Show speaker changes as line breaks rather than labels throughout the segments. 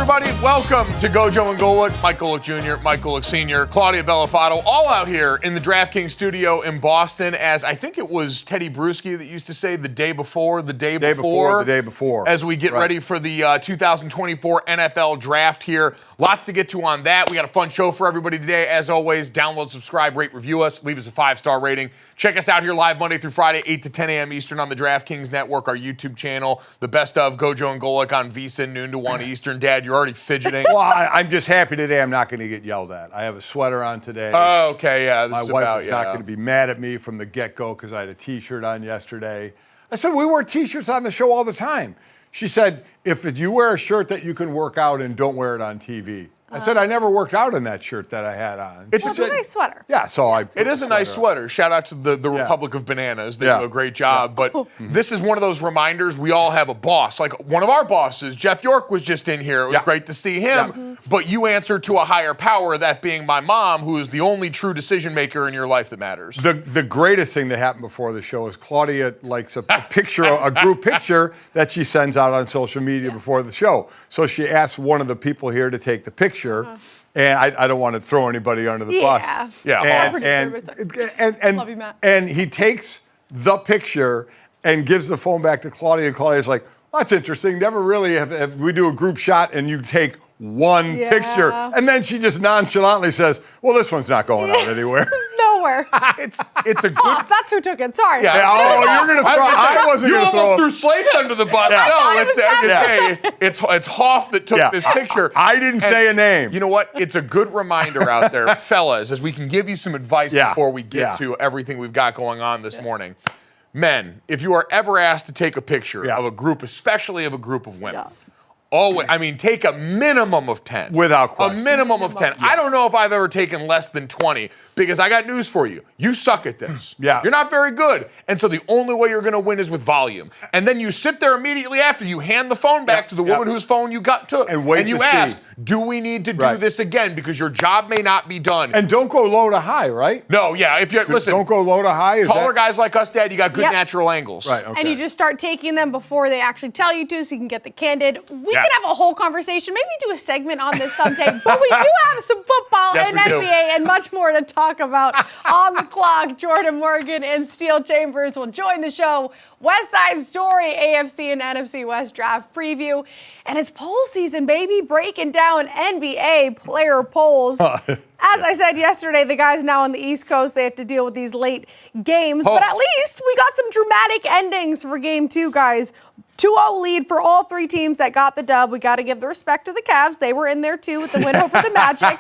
everybody. Welcome to GoJo and Golic. Mike Golic Jr., Mike Golic Sr., Claudia Bellafato, all out here in the DraftKings studio in Boston, as I think it was Teddy Bruschi that used to say the day before, the day before, as we get ready for the 2024 NFL Draft here. Lots to get to on that. We got a fun show for everybody today. As always, download, subscribe, rate, review us, leave us a 5-star rating. Check us out here live Monday through Friday, 8 to 10 a.m. Eastern on the DraftKings Network, our YouTube channel, the best of GoJo and Golic on VSiN, noon to 1 Eastern. Dad, you're already fidgeting.
Well, I'm just happy today I'm not going to get yelled at. I have a sweater on today.
Oh, okay, yeah.
My wife is not going to be mad at me from the get-go because I had a T-shirt on yesterday. I said, we wear T-shirts on the show all the time. She said, if you wear a shirt that you can work out in, don't wear it on TV. I said, I never worked out in that shirt that I had on.
It's a nice sweater.
Yeah, so
It is a nice sweater. Shout out to the Republic of Bananas. They do a great job. But this is one of those reminders. We all have a boss. Like one of our bosses, Jeff York, was just in here. It was great to see him. But you answer to a higher power, that being my mom, who is the only true decision maker in your life that matters.
The greatest thing that happened before the show is Claudia likes a picture, a group picture that she sends out on social media before the show. So she asked one of the people here to take the picture. And I don't want to throw anybody under the bus.
Yeah.
Love you, Matt.
And he takes the picture and gives the phone back to Claudia, and Claudia's like, well, that's interesting. Never really have we do a group shot and you take one picture. And then she just nonchalantly says, well, this one's not going out anywhere.
Nowhere.
It's a good.
Oh, that's who took it. Sorry.
Yeah. Oh, you're gonna throw. I wasn't
you
gonna throw.
almost threw Slate under the bus. No, it's Hoff that took this picture.
I didn't say a name.
You know what? It's a good reminder out there, fellas, as we can give you some advice before we get to everything we've got going on this morning. Men, if you are ever asked to take a picture of a group, especially of a group of women. Always, I mean, take a minimum of 10.
Without question.
A minimum of 10. I don't know if I've ever taken less than 20 because I got news for you. You suck at this. You're not very good. And so the only way you're going to win is with volume. And then you sit there immediately after, you hand the phone back to the woman whose phone you got took.
And wait
you ask, do we need to do this again? Because your job may not be done.
And don't go low to high, right?
No, if you listen.
Don't go low to high.
Taller guys like us, Dad, you got good natural angles.
Right, okay.
And you just start taking them before they actually tell you to, so you can get the candid. We can have a whole conversation, maybe do a segment on this someday, but we do have some football and NBA and much more to talk about. On the clock, Jordan Morgan and Steele Chambers will join the show. West Side Story, AFC and NFC West draft preview. And it's poll season, baby, breaking down NBA player polls. As I said yesterday, the guys now on the East Coast, they have to deal with these late games. But at least we got some dramatic endings for Game 2, guys. 2-0 lead for all three teams that got the dub. We got to give the respect to the Cavs. They were in there, too, with the win over the Magic.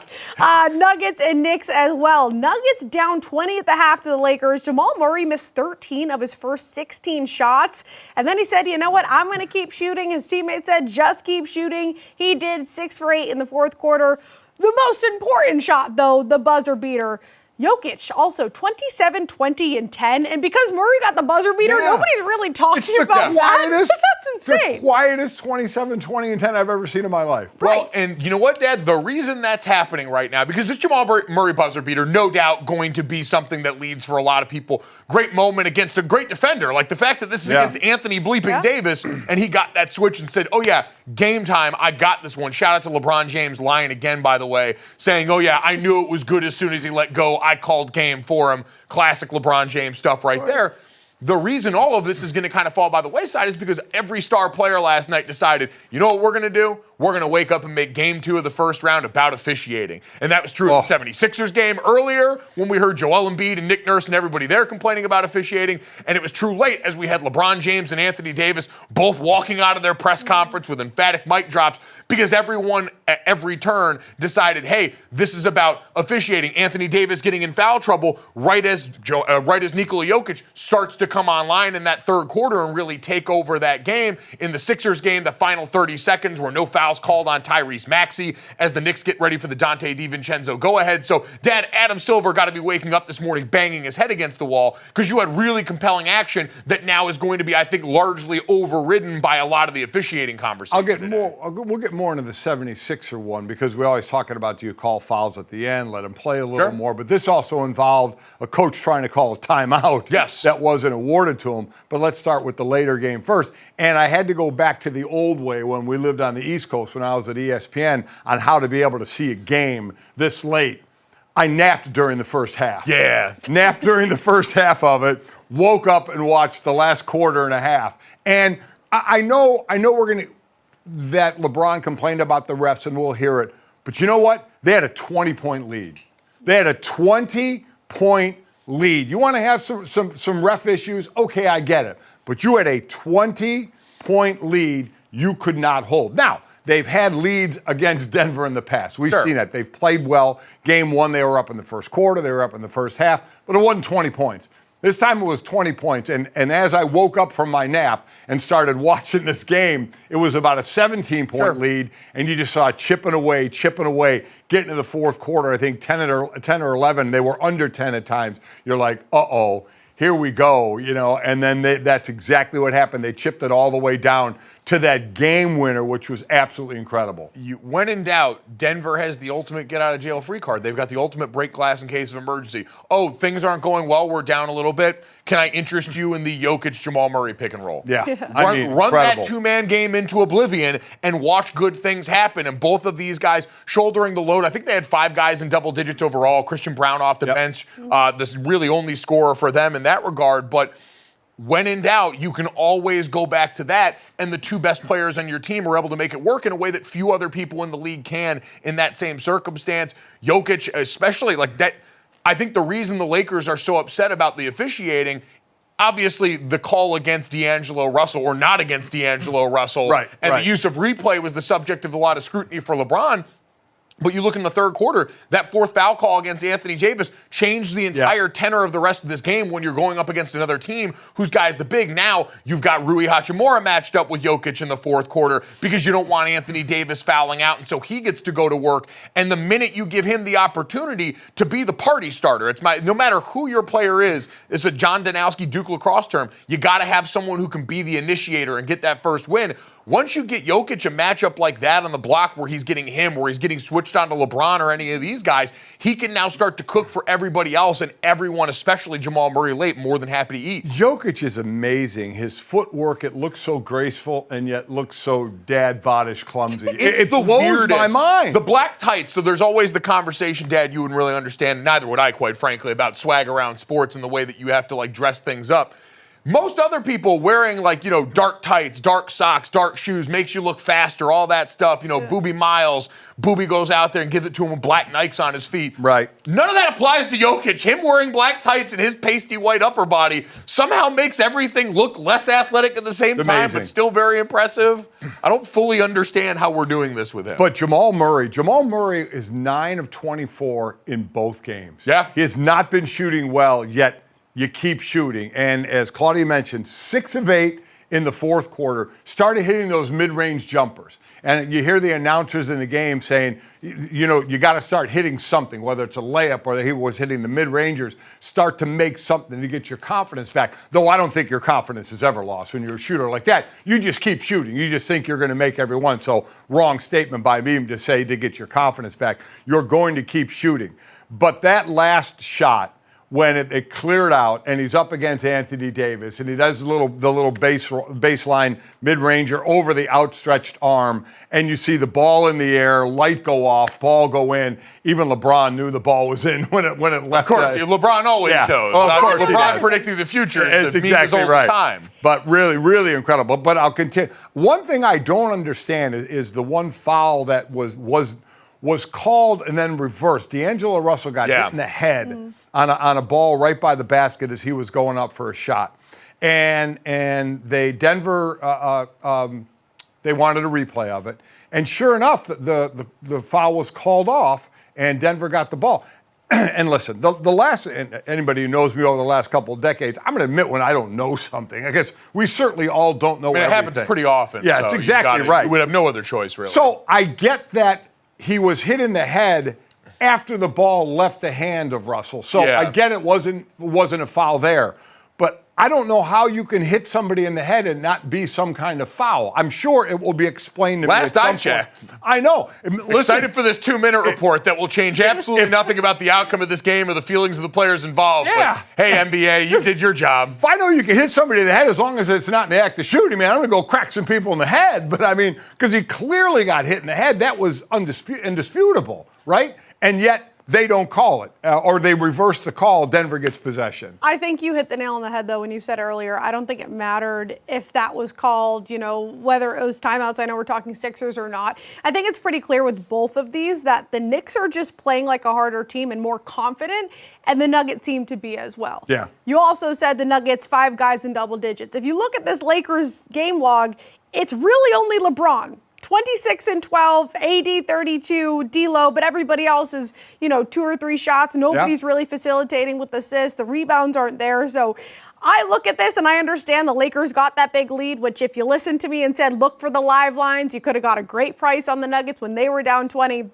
Nuggets and Knicks as well. Nuggets down 20 at the half to the Lakers. Jamal Murray missed 13 of his first 16 shots. And then he said, you know what, I'm going to keep shooting. His teammates said, just keep shooting. He did 6 for 8 in the fourth quarter. The most important shot, though, the buzzer beater. Jokic also 27, 20, and 10. And because Murray got the buzzer beater, nobody's really talking about that. That's insane.
The quietest 27, 20, and 10 I've ever seen in my life.
Well, and you know what, Dad? The reason that's happening right now, because this Jamal Murray buzzer beater, no doubt going to be something that leads for a lot of people. Great moment against a great defender. Like the fact that this is against Anthony bleeping Davis, and he got that switch and said, oh yeah, game time, I got this one. Shout out to LeBron James lying again, by the way, saying, oh yeah, I knew it was good as soon as he let go. I called game for him. Classic LeBron James stuff right there. The reason all of this is going to kind of fall by the wayside is because every star player last night decided, you know what we're going to do? We're going to wake up and make Game 2 of the first round about officiating. And that was true of the 76ers game earlier when we heard Joel Embiid and Nick Nurse and everybody there complaining about officiating. And it was true late as we had LeBron James and Anthony Davis both walking out of their press conference with emphatic mic drops because everyone at every turn decided, hey, this is about officiating. Anthony Davis getting in foul trouble right as Nikola Jokic starts to come online in that third quarter and really take over that game. In the Sixers game, the final 30 seconds were no fouls called on Tyrese Maxey as the Knicks get ready for the Dante DiVincenzo go-ahead. So, Dad, Adam Silver got to be waking up this morning banging his head against the wall because you had really compelling action that now is going to be, I think, largely overridden by a lot of the officiating conversation.
We'll get more into the 76er one because we're always talking about do you call fouls at the end, let them play a little more. But this also involved a coach trying to call a timeout that wasn't awarded to him. But let's start with the later game first. And I had to go back to the old way when we lived on the East Coast when I was at ESPN on how to be able to see a game this late. I napped during the first half.
Yeah.
Napped during the first half of it, woke up and watched the last quarter and a half. And I know we're going to, that LeBron complained about the refs and we'll hear it. But you know what? They had a 20-point lead. They had a 20-point lead. You want to have some ref issues? Okay, I get it. But you had a 20-point lead you could not hold. Now, they've had leads against Denver in the past. We've seen that. They've played well. Game one, they were up in the first quarter. They were up in the first half. But it wasn't 20 points. This time it was 20 points. And as I woke up from my nap and started watching this game, it was about a 17-point lead. And you just saw chipping away, getting to the fourth quarter. I think 10 or 11. They were under 10 at times. You're like, uh-oh, here we go, And then that's exactly what happened. They chipped it all the way down to that game winner, which was absolutely incredible.
When in doubt, Denver has the ultimate get-out-of-jail-free card. They've got the ultimate break glass in case of emergency. Oh, things aren't going well. We're down a little bit. Can I interest you in the Jokic-Jamal Murray pick and roll?
Yeah.
Run that two-man game into oblivion and watch good things happen. And both of these guys shouldering the load. I think they had 5 guys in double digits overall. Christian Brown off the bench. This really only scorer for them in that regard. But when in doubt, you can always go back to that, and the 2 best players on your team are able to make it work in a way that few other people in the league can in that same circumstance. Jokic, especially like that. I think the reason the Lakers are so upset about the officiating, obviously the call against D'Angelo Russell or not against D'Angelo Russell, the use of replay was the subject of a lot of scrutiny for LeBron. But you look in the third quarter, that 4th foul call against Anthony Davis changed the entire tenor of the rest of this game when you're going up against another team whose guy's the big. Now you've got Rui Hachimura matched up with Jokic in the fourth quarter because you don't want Anthony Davis fouling out, and so he gets to go to work. And the minute you give him the opportunity to be the party starter, no matter who your player is, it's a John Danowski Duke lacrosse term, you got to have someone who can be the initiator and get that first win. Once you get Jokic a matchup like that on the block where he's getting switched onto LeBron or any of these guys, he can now start to cook for everybody else, and everyone, especially Jamal Murray late, more than happy to eat.
Jokic is amazing. His footwork, it looks so graceful and yet looks so dad-bodish clumsy. It blows my mind.
The black tights, so there's always the conversation, Dad, you wouldn't really understand, neither would I, quite frankly, about swag around sports and the way that you have to dress things up. Most other people wearing dark tights, dark socks, dark shoes makes you look faster, all that stuff. Boobie Miles, Boobie goes out there and gives it to him with black Nikes on his feet.
Right.
None of that applies to Jokic. Him wearing black tights and his pasty white upper body somehow makes everything look less athletic at the same time, but still very impressive. I don't fully understand how we're doing this with him.
But Jamal Murray is 9 of 24 in both games.
Yeah.
He has not been shooting well, yet you keep shooting. And as Claudia mentioned, 6 of 8 in the fourth quarter, started hitting those mid-range jumpers. And you hear the announcers in the game saying, you got to start hitting something, whether it's a layup or he was hitting the mid-rangers, start to make something to get your confidence back. Though I don't think your confidence is ever lost when you're a shooter like that. You just keep shooting. You just think you're going to make every one. So wrong statement by me to say to get your confidence back. You're going to keep shooting. But that last shot, when it cleared out and he's up against Anthony Davis and he does the little baseline mid-ranger over the outstretched arm, and you see the ball in the air, light go off, ball go in. Even LeBron knew the ball was in when it left.
Of course, LeBron always shows.
Oh, of course
LeBron predicting the future is
exactly right.
Time.
But really, really incredible. But I'll continue. One thing I don't understand is the one foul that was called and then reversed. D'Angelo Russell got hit in the head on a ball right by the basket as he was going up for a shot. And Denver they wanted a replay of it. And sure enough, the foul was called off and Denver got the ball. And listen, the last, and anybody who knows me over the last couple of decades, I'm going to admit when I don't know something. I guess we certainly all don't know everything.
It happens pretty often.
Yeah, it's exactly right.
You would have no other choice, really.
So I get that he was hit in the head after the ball left the hand of Russell. So I get it wasn't a foul there. but I don't know how you can hit somebody in the head and not be some kind of foul. I'm sure it will be explained to me.
Last I checked.
I know. Listen,
excited for this 2-minute report that will change absolutely nothing about the outcome of this game or the feelings of the players involved.
Yeah.
But, hey, NBA, you did your job.
If I know you can hit somebody in the head as long as it's not in the act of shooting, man, I'm going to go crack some people in the head. But I mean, because he clearly got hit in the head, that was indisputable, right? And yet, they don't call it, or they reverse the call. Denver gets possession.
I think you hit the nail on the head, though, when you said earlier, I don't think it mattered if that was called, whether it was timeouts. I know we're talking Sixers or not. I think it's pretty clear with both of these that the Knicks are just playing like a harder team and more confident, and the Nuggets seem to be as well.
Yeah.
You also said the Nuggets, 5 guys in double digits. If you look at this Lakers game log, it's really only LeBron. 26 and 12, AD 32, D'Lo, but everybody else is, 2 or 3 shots. Nobody's really facilitating with assists. The rebounds aren't there. So I look at this and I understand the Lakers got that big lead, which if you listened to me and said, look for the live lines, you could have got a great price on the Nuggets when they were down 20.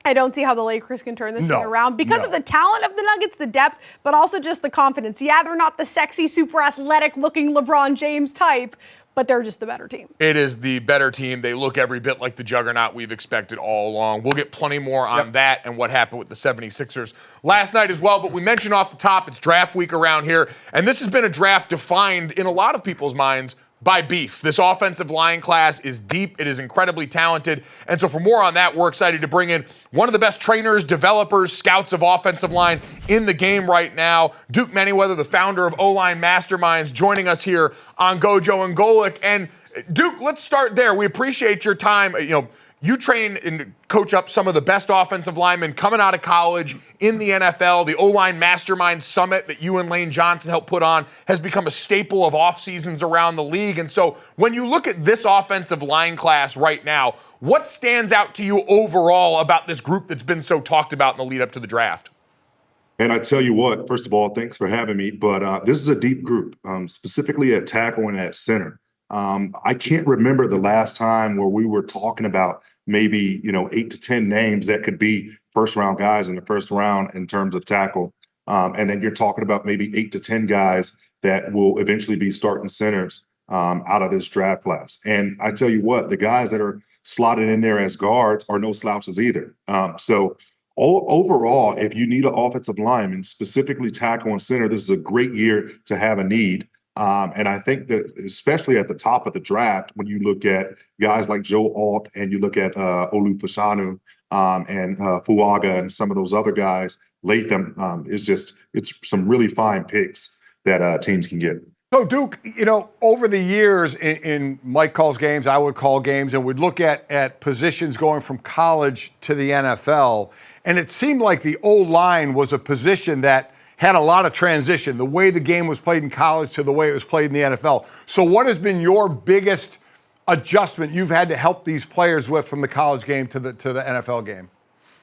I don't see how the Lakers can turn this thing around because of the talent of the Nuggets, the depth, but also just the confidence. Yeah, they're not the sexy, super athletic looking LeBron James type, but they're just the better team.
It is the better team. They look every bit like the juggernaut we've expected all along. We'll get plenty more on that and what happened with the 76ers last night as well. But we mentioned off the top, it's draft week around here. And this has been a draft defined in a lot of people's minds by beef. This offensive line class is deep. It is incredibly talented. And so for more on that, we're excited to bring in one of the best trainers, developers, scouts of offensive line in the game right now, Duke Manyweather, the founder of O-Line Masterminds, joining us here on GoJo and Golic. And Duke, let's start there. We appreciate your time. You train and coach up some of the best offensive linemen coming out of college in the NFL. The O-Line Mastermind Summit that you and Lane Johnson helped put on has become a staple of off seasons around the league. And so when you look at this offensive line class right now, what stands out to you overall about this group that's been so talked about in the lead up to the draft?
And I tell you what, first of all, thanks for having me. But this is a deep group, specifically at tackle and at center. I can't remember the last time where we were talking about maybe, 8 to 10 names that could be first round guys in the first round in terms of tackle. And then you're talking about maybe 8 to 10 guys that will eventually be starting centers out of this draft class. And I tell you what, the guys that are slotted in there as guards are no slouches either. So overall, if you need an offensive lineman, specifically tackle and center, this is a great year to have a need. And I think that especially at the top of the draft, when you look at guys like Joe Alt and you look at Olu Fashanu and Fuaga and some of those other guys, Latham, it's some really fine picks that teams can get.
So, Duke, over the years in Mike calls games, I would call games, and we'd look at positions going from college to the NFL. And it seemed like the O-line was a position that had a lot of transition, the way the game was played in college to the way it was played in the NFL. So what has been your biggest adjustment you've had to help these players with from the college game to the NFL game?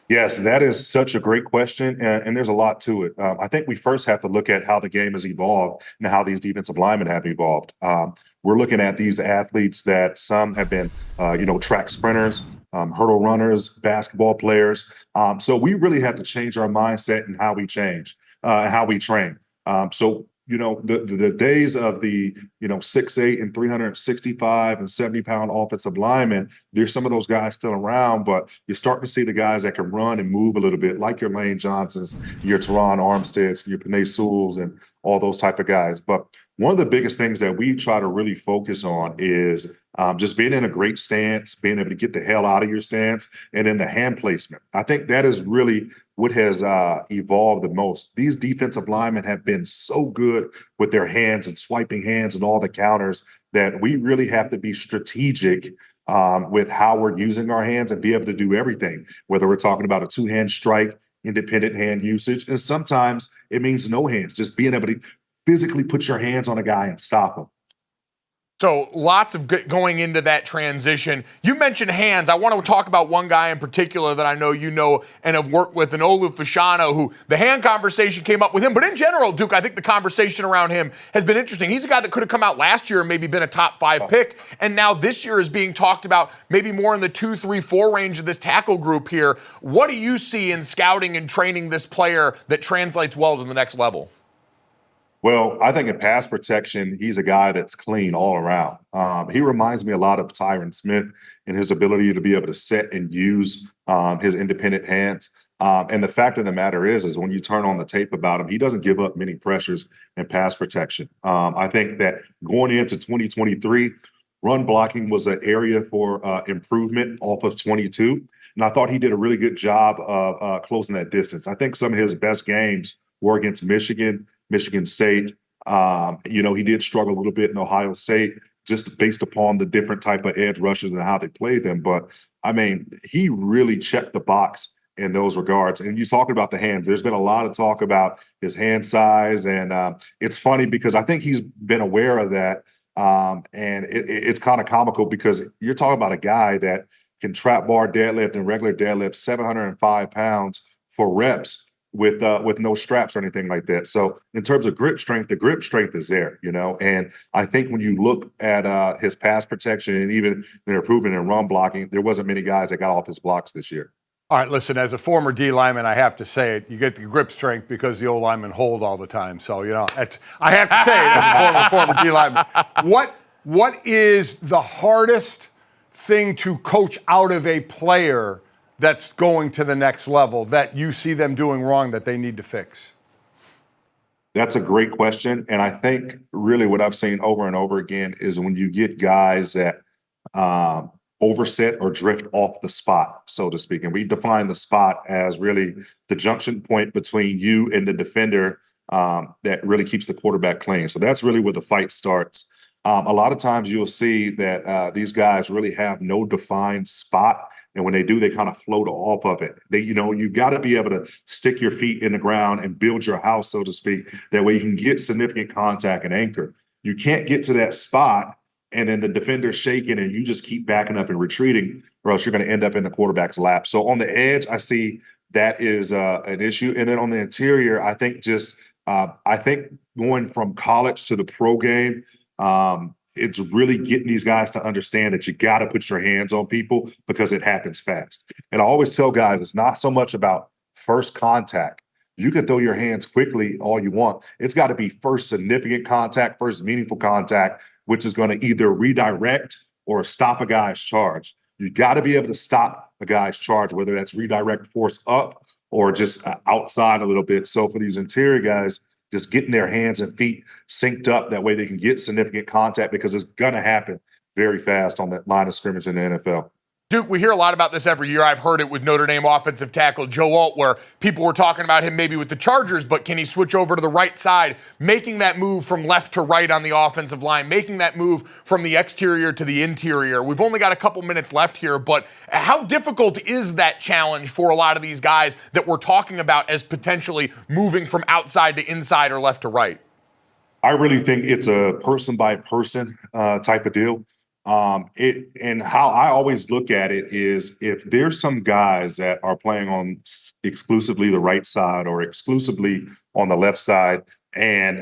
Yes, that is such a great question, and there's a lot to it. I think we first have to look at how the game has evolved and how these defensive linemen have evolved. We're looking at these athletes that some have been, track sprinters, hurdle runners, basketball players. So we really have to change our mindset and how we how we train. So, the days of the, 6'8" and 365 and 70-pound offensive linemen, there's some of those guys still around, but you're starting to see the guys that can run and move a little bit, like your Lane Johnsons, your Teron Armsteads, your Penei Sewells, and all those type of guys. But one of the biggest things that we try to really focus on is just being in a great stance, being able to get the hell out of your stance, and then the hand placement. I think that is really what has evolved the most. These defensive linemen have been so good with their hands and swiping hands and all the counters that we really have to be strategic with how we're using our hands and be able to do everything, whether we're talking about a two-hand strike, independent hand usage, and sometimes it means no hands, just being able to physically put your hands on a guy and stop him.
So lots of going into that transition. You mentioned hands. I want to talk about one guy in particular that I know you know and have worked with, an Olu Fashanu, who the hand conversation came up with him. But in general, Duke, I think the conversation around him has been interesting. He's a guy that could have come out last year and maybe been a top 5 pick. And now this year is being talked about maybe more in the 2, 3, 4 range of this tackle group here. What do you see in scouting and training this player that translates well to the next level?
Well, I think in pass protection, he's a guy that's clean all around. He reminds me a lot of Tyron Smith in his ability to be able to set and use his independent hands. And the fact of the matter is when you turn on the tape about him, he doesn't give up many pressures in pass protection. I think that going into 2023, run blocking was an area for improvement off of 22. And I thought he did a really good job of closing that distance. I think some of his best games were against Michigan State. He did struggle a little bit in Ohio State just based upon the different type of edge rushers and how they play them. But, I mean, he really checked the box in those regards. And you talking about the hands, there's been a lot of talk about his hand size. And it's funny because I think he's been aware of that. And it's kind of comical because you're talking about a guy that can trap bar deadlift and regular deadlift 705 pounds for reps with no straps or anything like that. So in terms of grip strength, the grip strength is there, and I think when you look at his pass protection and even the improvement in run blocking, there wasn't many guys that got off his blocks this year.
All right, listen, as a former D lineman, I have to say it. You get the grip strength because the old linemen hold all the time. So, I have to say it as a former D lineman. What is the hardest thing to coach out of a player that's going to the next level that you see them doing wrong that they need to fix?
That's a great question. And I think really what I've seen over and over again is when you get guys that overset or drift off the spot, so to speak. And we define the spot as really the junction point between you and the defender that really keeps the quarterback clean. So that's really where the fight starts. A lot of times you'll see that these guys really have no defined spot. And when they do, they kind of float off of it. You got to be able to stick your feet in the ground and build your house, so to speak. That way you can get significant contact and anchor. You can't get to that spot and then the defender's shaking and you just keep backing up and retreating, or else you're going to end up in the quarterback's lap. So on the edge, I see that is an issue. And then on the interior, I think going from college to the pro game, it's really getting these guys to understand that you got to put your hands on people because it happens fast. And I always tell guys, it's not so much about first contact. You can throw your hands quickly all you want. It's got to be first significant contact, first meaningful contact, which is going to either redirect or stop a guy's charge. You got to be able to stop a guy's charge, whether that's redirect force up or just outside a little bit. So for these interior guys, just getting their hands and feet synced up, that way they can get significant contact because it's going to happen very fast on that line of scrimmage in the NFL.
Duke, we hear a lot about this every year. I've heard it with Notre Dame offensive tackle Joe Alt, where people were talking about him maybe with the Chargers, but can he switch over to the right side, making that move from left to right on the offensive line, making that move from the exterior to the interior? We've only got a couple minutes left here, but how difficult is that challenge for a lot of these guys that we're talking about as potentially moving from outside to inside or left to right?
I really think it's a person by person type of deal. And how I always look at it is if there's some guys that are playing on exclusively the right side or exclusively on the left side, and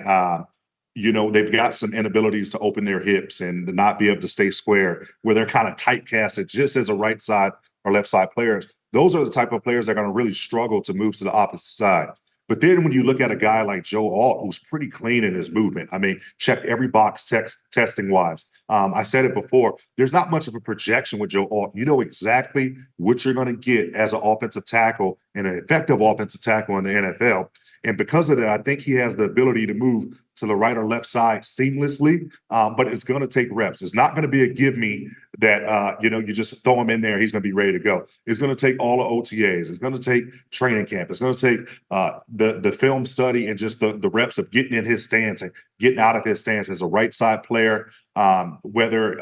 they've got some inabilities to open their hips and to not be able to stay square, where they're kind of typecasted just as a right side or left side players. Those are the type of players that are going to really struggle to move to the opposite side. But then when you look at a guy like Joe Alt, who's pretty clean in his movement, I mean, check every box testing-wise. I said it before, there's not much of a projection with Joe Alt. You know exactly what you're going to get as an offensive tackle and an effective offensive tackle in the NFL. And because of that, I think he has the ability to move to the right or left side seamlessly, but it's going to take reps. It's not going to be a give me that, you just throw him in there, he's going to be ready to go. It's going to take all the OTAs. It's going to take training camp. It's going to take the film study and just the reps of getting in his stance and getting out of his stance as a right side player, whether,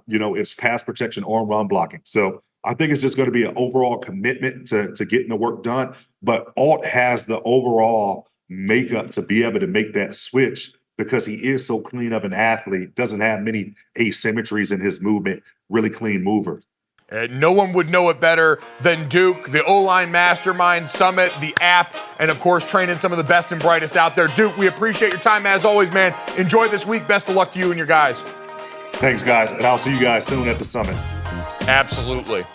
it's pass protection or run blocking. So I think it's just going to be an overall commitment to getting the work done. But Alt has the overall makeup to be able to make that switch because he is so clean of an athlete, doesn't have many asymmetries in his movement, really clean mover.
No one would know it better than Duke, the O-Line Masterminds Summit, the app, and of course, training some of the best and brightest out there. Duke, we appreciate your time as always, man. Enjoy this week. Best of luck to you and your guys.
Thanks, guys. And I'll see you guys soon at the summit.
Absolutely.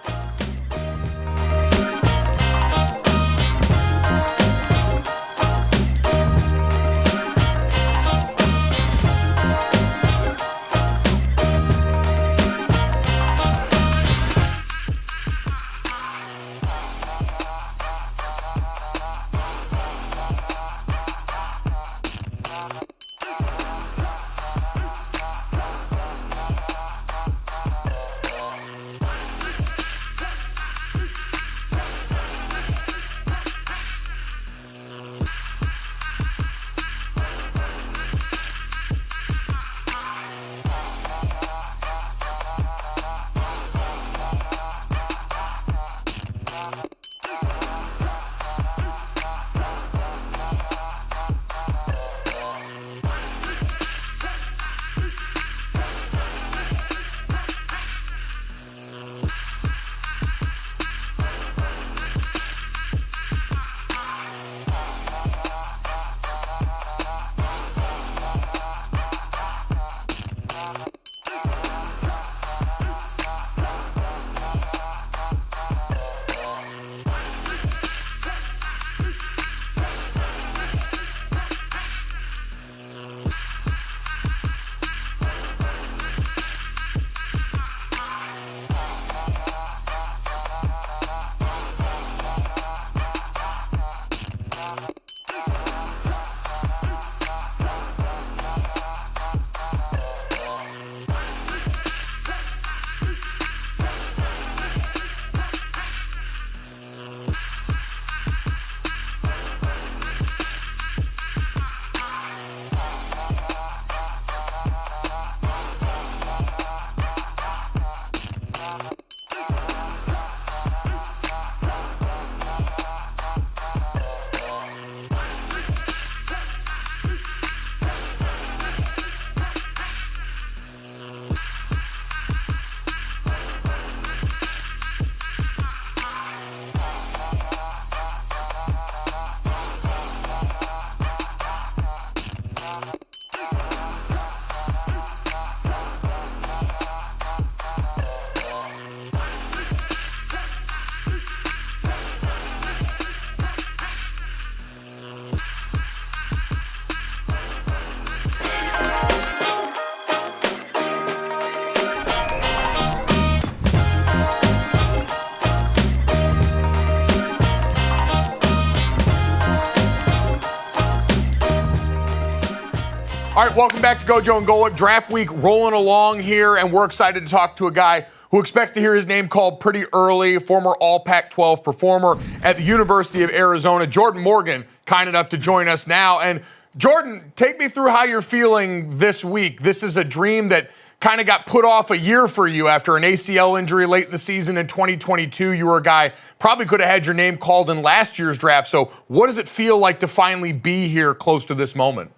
All right, welcome back to GoJo and Golic. Draft week rolling along here, and we're excited to talk to a guy who expects to hear his name called pretty early, former All Pac-12 performer at the University of Arizona. Jordan Morgan, kind enough to join us now. And Jordan, take me through how you're feeling this week. This is a dream that kind of got put off a year for you after an ACL injury late in the season in 2022. You were a guy probably could have had your name called in last year's draft. So what does it feel like to finally be here close to this moment?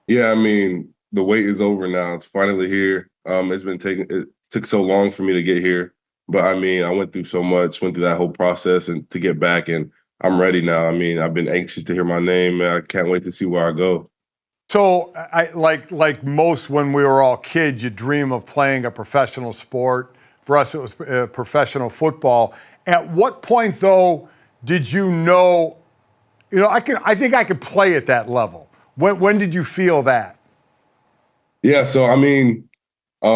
Yeah, I mean, the wait is over now. It's finally here. It took so long for me to get here. But I mean, I went through so much, went through that whole process and to get back, and I'm ready now. I mean, I've been anxious to hear my name, and I can't wait to see where I go.
So, like most when we were all kids, you dream of playing a professional sport. For us, it was professional football. At what point, though, did you know, I think I could play at that level? When did you feel that?
Yeah, so I mean, I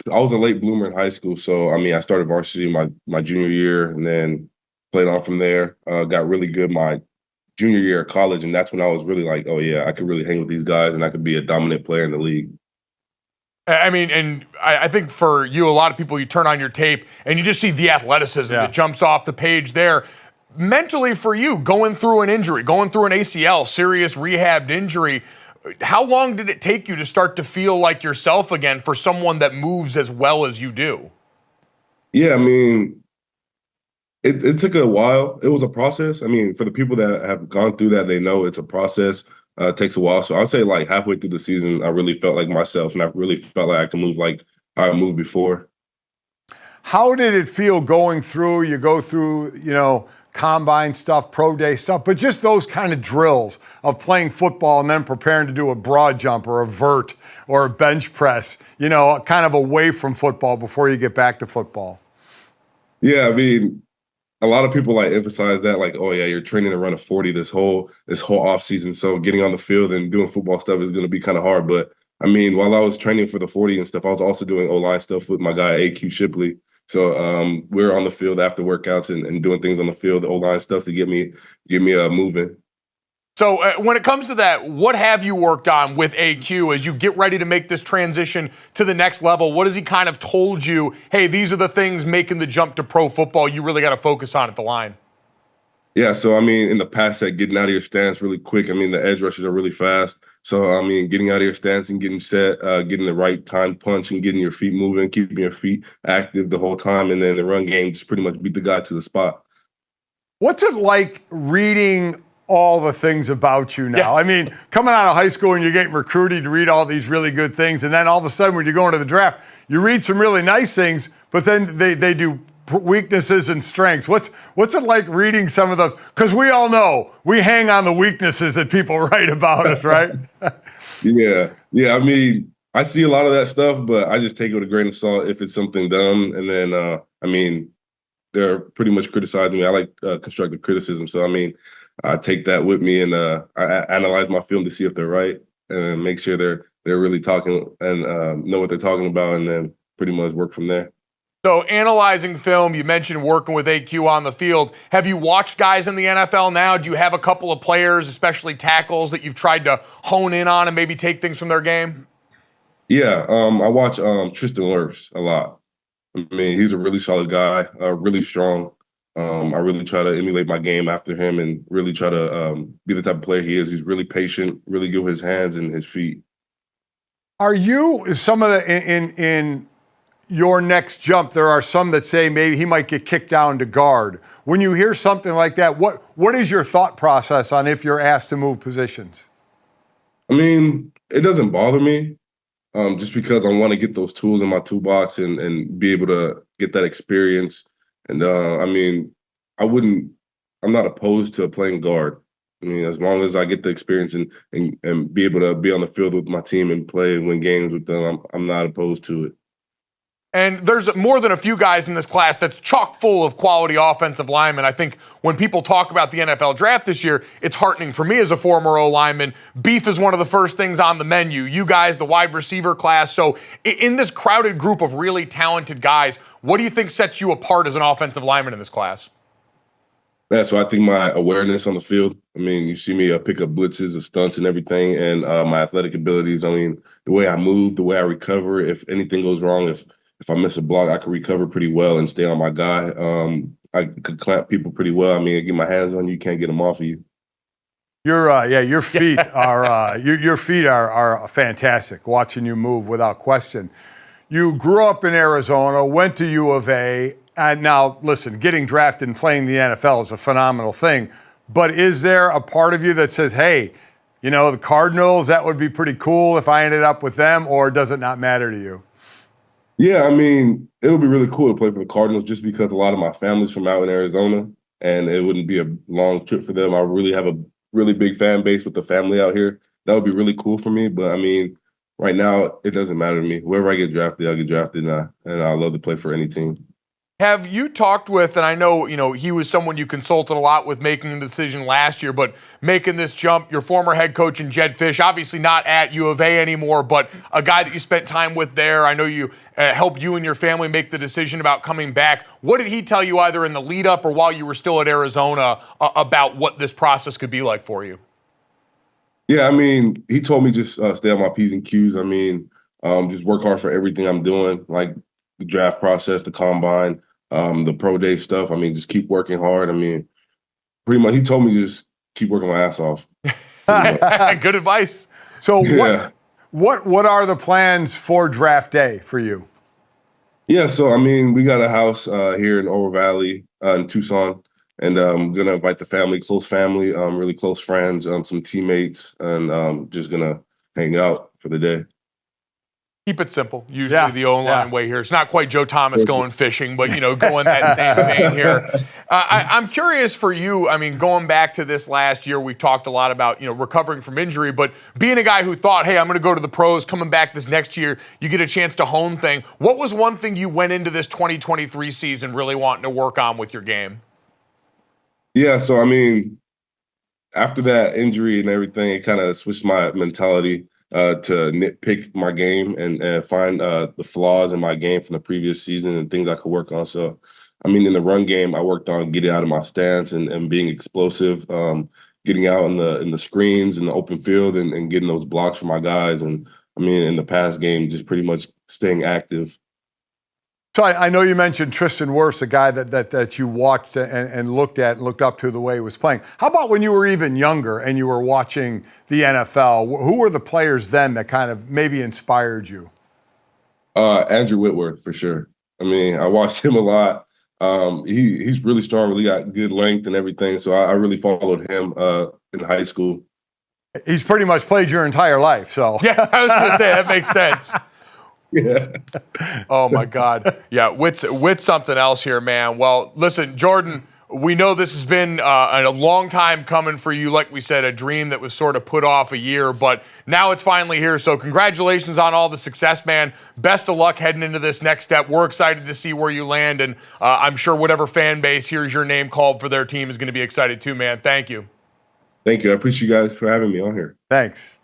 was a late bloomer in high school. So I mean, I started varsity my junior year, and then played on from there. Got really good my junior year of college, and that's when I was really like, oh yeah, I could really hang with these guys, and I could be a dominant player in the league.
I mean, and I think for you, a lot of people, you turn on your tape and you just see the athleticism that jumps off the page there. Mentally for you, going through an injury, going through an ACL, serious rehabbed injury, how long did it take you to start to feel like yourself again for someone that moves as well as you do?
Yeah, I mean, it took a while. It was a process. I mean, for the people that have gone through that, they know it's a process. It takes a while. So I'd say like halfway through the season, I really felt like myself, and I really felt like I could move like I moved before.
How did it feel going through? You go through, combine stuff, pro day stuff, but just those kind of drills of playing football and then preparing to do a broad jump or a vert or a bench press, kind of away from football before you get back to football.
Yeah, I mean, a lot of people like emphasize that, like, oh yeah, you're training to run a 40 this whole off season. So getting on the field and doing football stuff is going to be kind of hard. But I mean, while I was training for the 40 and stuff, I was also doing O-line stuff with my guy AQ Shipley. So we're on the field after workouts and doing things on the field, the O-line stuff to get me moving.
So when it comes to that, what have you worked on with AQ as you get ready to make this transition to the next level? What has he kind of told you, hey, these are the things making the jump to pro football you really got to focus on at the line?
Yeah, so I mean, in the pass set, getting out of your stance really quick. I mean, the edge rushes are really fast. So, I mean, getting out of your stance and getting set, getting the right time punch and getting your feet moving, keeping your feet active the whole time. And then the run game, just pretty much beat the guy to the spot.
What's it like reading all the things about you now?
Yeah.
I mean, coming out of high school and you're getting recruited to read all these really good things. And then all of a sudden when you're going to the draft, you read some really nice things, but then they do weaknesses and strengths. What's it like reading some of those? Because we all know we hang on the weaknesses that people write about us, right?
Yeah. I mean, I see a lot of that stuff, but I just take it with a grain of salt if it's something dumb. And then, I mean, they're pretty much criticizing me. I like constructive criticism. So, I mean, I take that with me and I analyze my film to see if they're right and make sure they're really talking and know what they're talking about, and then pretty much work from there.
So analyzing film, you mentioned working with AQ on the field. Have you watched guys in the NFL now? Do you have a couple of players, especially tackles, that you've tried to hone in on and maybe take things from their game?
Yeah, I watch Tristan Wirfs a lot. I mean, he's a really solid guy, really strong. I really try to emulate my game after him and really try to be the type of player he is. He's really patient, really good with his hands and his feet.
Are you some of the in your next jump? There are some that say maybe he might get kicked down to guard. When you hear something like that, what is your thought process on if you're asked to move positions?
I mean, it doesn't bother me, just because I want to get those tools in my toolbox and be able to get that experience. And I mean, I'm not opposed to playing guard. I mean, as long as I get the experience and be able to be on the field with my team and play and win games with them, I'm not opposed to it.
And there's more than a few guys in this class that's chock full of quality offensive linemen. I think when people talk about the NFL draft this year, it's heartening for me as a former O-lineman. Beef is one of the first things on the menu. You guys, the wide receiver class. So in this crowded group of really talented guys, what do you think sets you apart as an offensive lineman in this class?
Yeah, so I think my awareness on the field, I mean, you see me pick up blitzes and stunts and everything, and my athletic abilities, I mean, the way I move, the way I recover, if anything goes wrong, if I miss a block, I can recover pretty well and stay on my guy. I could clamp people pretty well. I mean, I get my hands on you, you can't get them off of you.
Your feet are fantastic. Watching you move, without question. You grew up in Arizona, went to U of A, and now listen, getting drafted and playing the NFL is a phenomenal thing. But is there a part of you that says, "Hey, you know, the Cardinals, that would be pretty cool if I ended up with them," or does it not matter to you?
Yeah, I mean, it'll be really cool to play for the Cardinals just because a lot of my family's from out in Arizona, and it wouldn't be a long trip for them. I really have a really big fan base with the family out here. That would be really cool for me. But I mean, right now, it doesn't matter to me. Wherever I get drafted, I'll get drafted, and I love to play for any team.
Have you talked with, and I know, he was someone you consulted a lot with making a decision last year, but making this jump, your former head coach in Jed Fish, obviously not at U of A anymore, but a guy that you spent time with there. I know you helped you and your family make the decision about coming back. What did he tell you either in the lead up or while you were still at Arizona about what this process could be like for you?
Yeah, I mean, he told me just stay on my P's and Q's. I mean, just work hard for everything I'm doing, like the draft process, the combine, the pro day stuff. I mean, just keep working hard. I mean, pretty much he told me just keep working my ass off.
Good advice.
So
Yeah.
what are the plans for draft day for you?
Yeah, so I mean, we got a house here in Oro Valley in Tucson, and I'm gonna invite the family, close family, really close friends, some teammates, and just gonna hang out for the day.
Keep it simple. Usually the online way here. It's not quite Joe Thomas going fishing, but, going that same vein here. I'm curious for you, I mean, going back to this last year, we've talked a lot about, recovering from injury, but being a guy who thought, hey, I'm going to go to the pros, coming back this next year, you get a chance to hone thing. What was one thing you went into this 2023 season really wanting to work on with your game?
Yeah, so I mean, after that injury and everything, it kind of switched my mentality to nitpick my game and find the flaws in my game from the previous season and things I could work on. So, I mean, in the run game, I worked on getting out of my stance and being explosive, getting out in the screens in the open field and getting those blocks for my guys. And I mean, in the pass game, just pretty much staying active.
So I know you mentioned Tristan Wirfs, a guy that you watched and looked at and looked up to the way he was playing. How about when you were even younger and you were watching the NFL? Who were the players then that kind of maybe inspired you?
Andrew Whitworth, for sure. I mean, I watched him a lot. He's really strong, really got good length and everything. So I really followed him in high school.
He's pretty much played your entire life, so.
Yeah, I was going to say, that makes sense.
Yeah.
Oh, my God. Yeah, Whit's something else here, man. Well, listen, Jordan, we know this has been a long time coming for you. Like we said, a dream that was sort of put off a year, but now it's finally here. So congratulations on all the success, man. Best of luck heading into this next step. We're excited to see where you land, and I'm sure whatever fan base hears your name called for their team is going to be excited too, man. Thank you.
Thank you. I appreciate you guys for having me on here.
Thanks.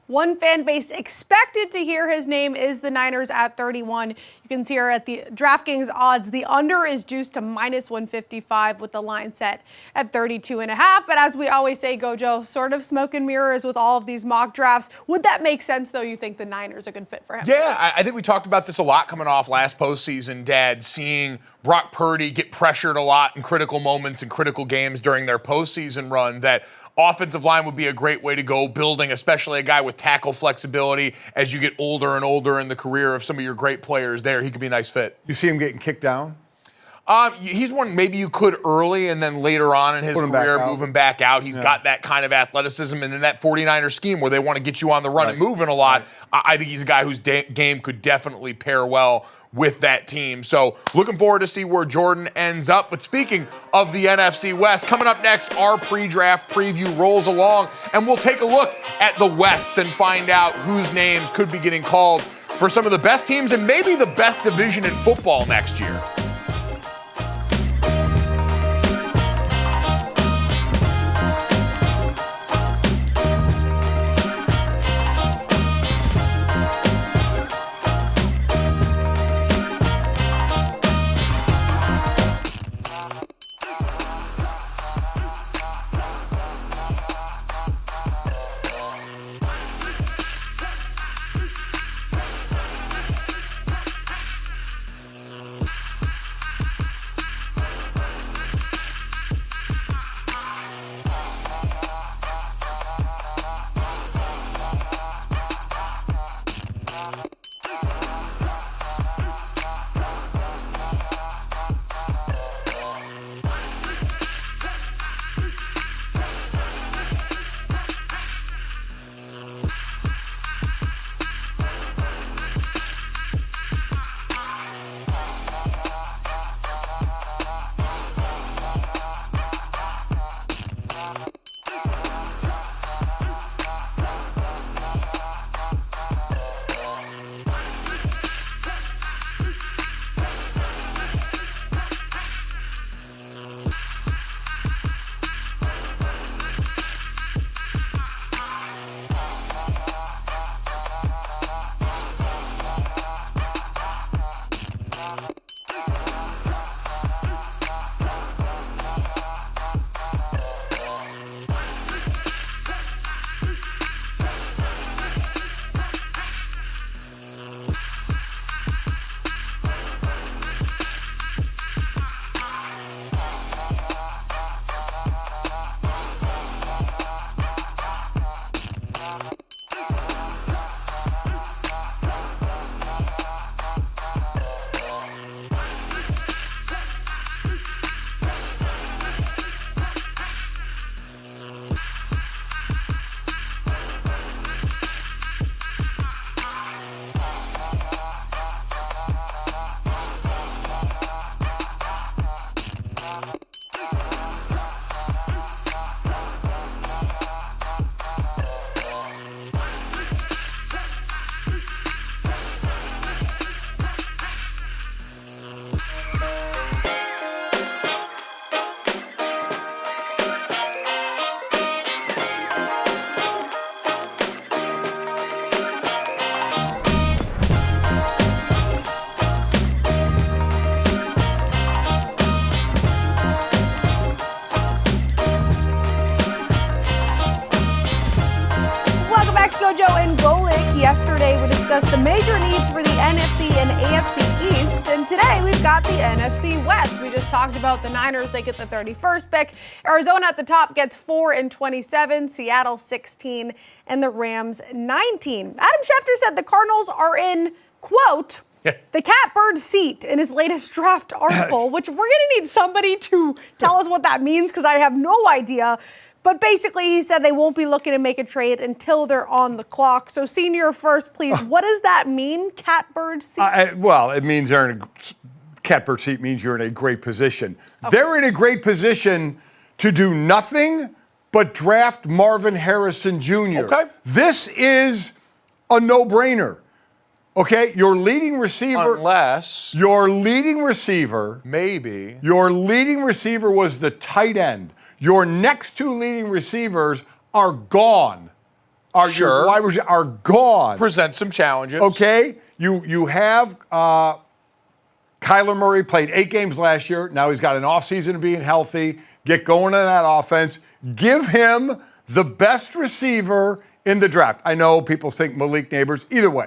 One fan base expected to hear his name is the Niners at 31. You can see her at the DraftKings odds. The under is juiced to -155 with the line set at 32.5. But as we always say, GoJo, sort of smoke and mirrors with all of these mock drafts. Would that make sense, though, you think the Niners are a good fit for him?
Yeah, I think we talked about this a lot coming off last postseason, Dad, seeing Brock Purdy get pressured a lot in critical moments and critical games during their postseason run, that offensive line would be a great way to go building, especially a guy with tackle flexibility as you get older and older in the career of some of your great players there. He could be a nice fit.
You see him getting kicked down?
He's one maybe you could early and then later on in his career move him back out. He's got that kind of athleticism, and in that 49er scheme where they want to get you on the run and moving a lot, I think he's a guy whose game could definitely pair well with that team. So looking forward to see where Jordan ends up. But speaking of the NFC West, coming up next, our pre-draft preview rolls along, and we'll take a look at the Wests and find out whose names could be getting called for some of the best teams and maybe the best division in football next year.
GoJo and Golic. Yesterday we discussed the major needs for the NFC and AFC East, and today we've got the NFC West. We just talked about the Niners, they get the 31st pick. Arizona at the top gets 4 and 27, Seattle 16, and the Rams 19. Adam Schefter said the Cardinals are in, quote, the catbird seat in his latest draft article, which we're going to need somebody to tell us what that means because I have no idea. But basically, he said they won't be looking to make a trade until they're on the clock. So, Senior first, please. What does that mean, catbird seat?
Well, it means they're in a catbird seat means you're in a great position. Okay. They're in a great position to do nothing but draft Marvin Harrison Jr.
Okay.
This is a no-brainer. Okay, your leading receiver.
Unless.
Your leading receiver.
Maybe.
Your leading receiver was the tight end. Your next two leading receivers are gone. Your wide receivers are gone.
Present some challenges.
Okay, you have Kyler Murray played 8 games last year. Now he's got an offseason of being healthy. Get going on that offense. Give him the best receiver in the draft. I know people think Malik Neighbors. Either way.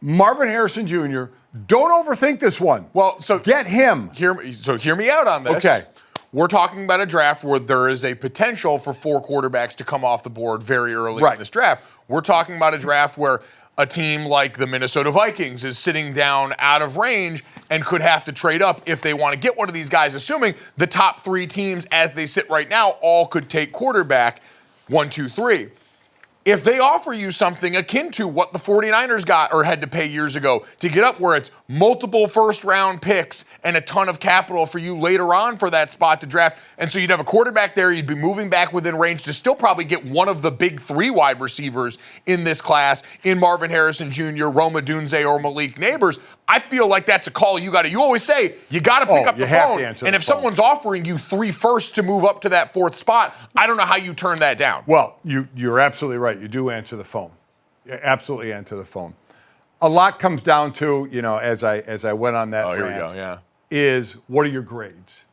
Marvin Harrison Jr., don't overthink this one.
Well, so
get him.
Hear me out on this.
Okay.
We're talking about a draft where there is a potential for 4 quarterbacks to come off the board very early in this draft. We're talking about a draft where a team like the Minnesota Vikings is sitting down out of range and could have to trade up if they want to get one of these guys, assuming the top 3 teams as they sit right now all could take quarterback 1, 2, 3. If they offer you something akin to what the 49ers got or had to pay years ago to get up where it's multiple first-round picks and a ton of capital for you later on for that spot to draft, and so you'd have a quarterback there, you'd be moving back within range to still probably get one of the big 3 wide receivers in this class in Marvin Harrison Jr., Rome Odunze, or Malik Neighbors. I feel like that's a call you always say, you got to pick up the phone. And if someone's offering you 3 firsts to move up to that 4th spot, I don't know how you turn that down.
Well, you're absolutely right. You do answer the phone. You absolutely answer the phone. A lot comes down to, as I went on that rant,
here we go, yeah.
is what are your grades?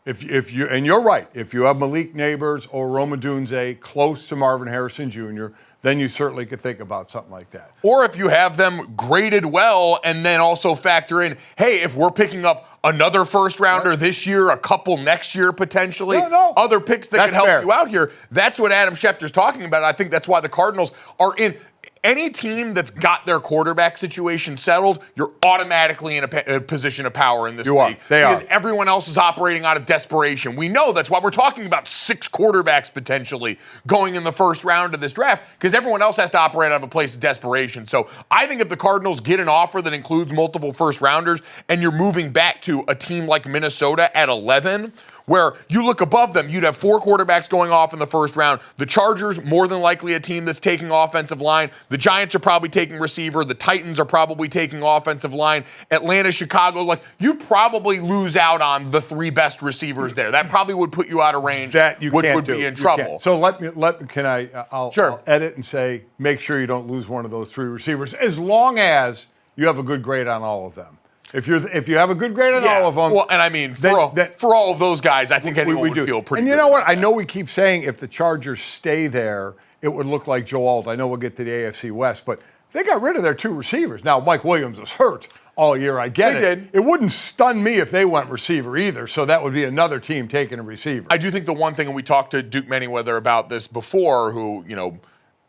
If you and you're right, if you have Malik Neighbors or Rome Odunze close to Marvin Harrison Jr., then you certainly could think about something like that.
Or if you have them graded well and then also factor in, hey, if we're picking up another first rounder this year, a couple next year potentially, other picks that can help you out here, that's what Adam Schefter's talking about. I think that's why the Cardinals are in. Any team that's got their quarterback situation settled, you're automatically in a position of power in this league. Because everyone else is operating out of desperation. We know that's why we're talking about 6 quarterbacks potentially going in the first round of this draft, because everyone else has to operate out of a place of desperation. So I think if the Cardinals get an offer that includes multiple first rounders and you're moving back to a team like Minnesota at 11, where you look above them, you'd have 4 quarterbacks going off in the first round. The Chargers, more than likely a team that's taking offensive line. The Giants are probably taking receiver. The Titans are probably taking offensive line. Atlanta, Chicago, you probably lose out on the 3 best receivers there. That probably would put you out of range, which would be in trouble.
So I'll edit and say, make sure you don't lose one of those 3 receivers, as long as you have a good grade on all of them. If you have a good grade on all of them,
well, and I mean for all of those guys, I think anyone would feel pretty.
And you
good
know what? I know we keep saying if the Chargers stay there, it would look like Joe Alt. I know we'll get to the AFC West, but they got rid of their 2 receivers. Now Mike Williams was hurt all year. I get it.
Did.
It wouldn't stun me if they went receiver either. So that would be another team taking a receiver.
I do think the one thing, and we talked to Duke Manyweather about this before, who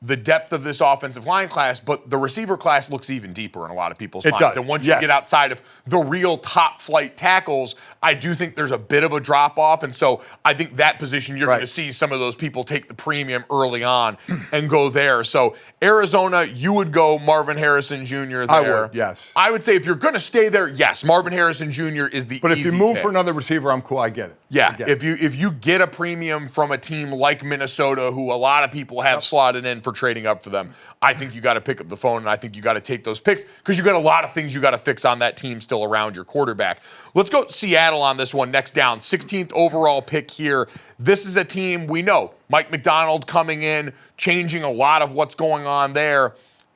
the depth of this offensive line class, but the receiver class looks even deeper in a lot of people's minds.
Does.
And once you get outside of the real top flight tackles, I do think there's a bit of a drop off. And so I think that position, you're going to see some of those people take the premium early on and go there. So Arizona, you would go Marvin Harrison Jr. there.
I would, yes.
I would say if you're going to stay there, yes, Marvin Harrison Jr. is the
But if you move
pick.
for another receiver, I'm cool. I get it.
Yeah, if you get a premium from a team like Minnesota, who a lot of people have slotted in for trading up for them, I think you got to pick up the phone, and I think you got to take those picks because you got a lot of things you got to fix on that team still around your quarterback. Let's go Seattle on this one next down. 16th overall pick here. This is a team we know. Mike McDonald coming in, changing a lot of what's going on there.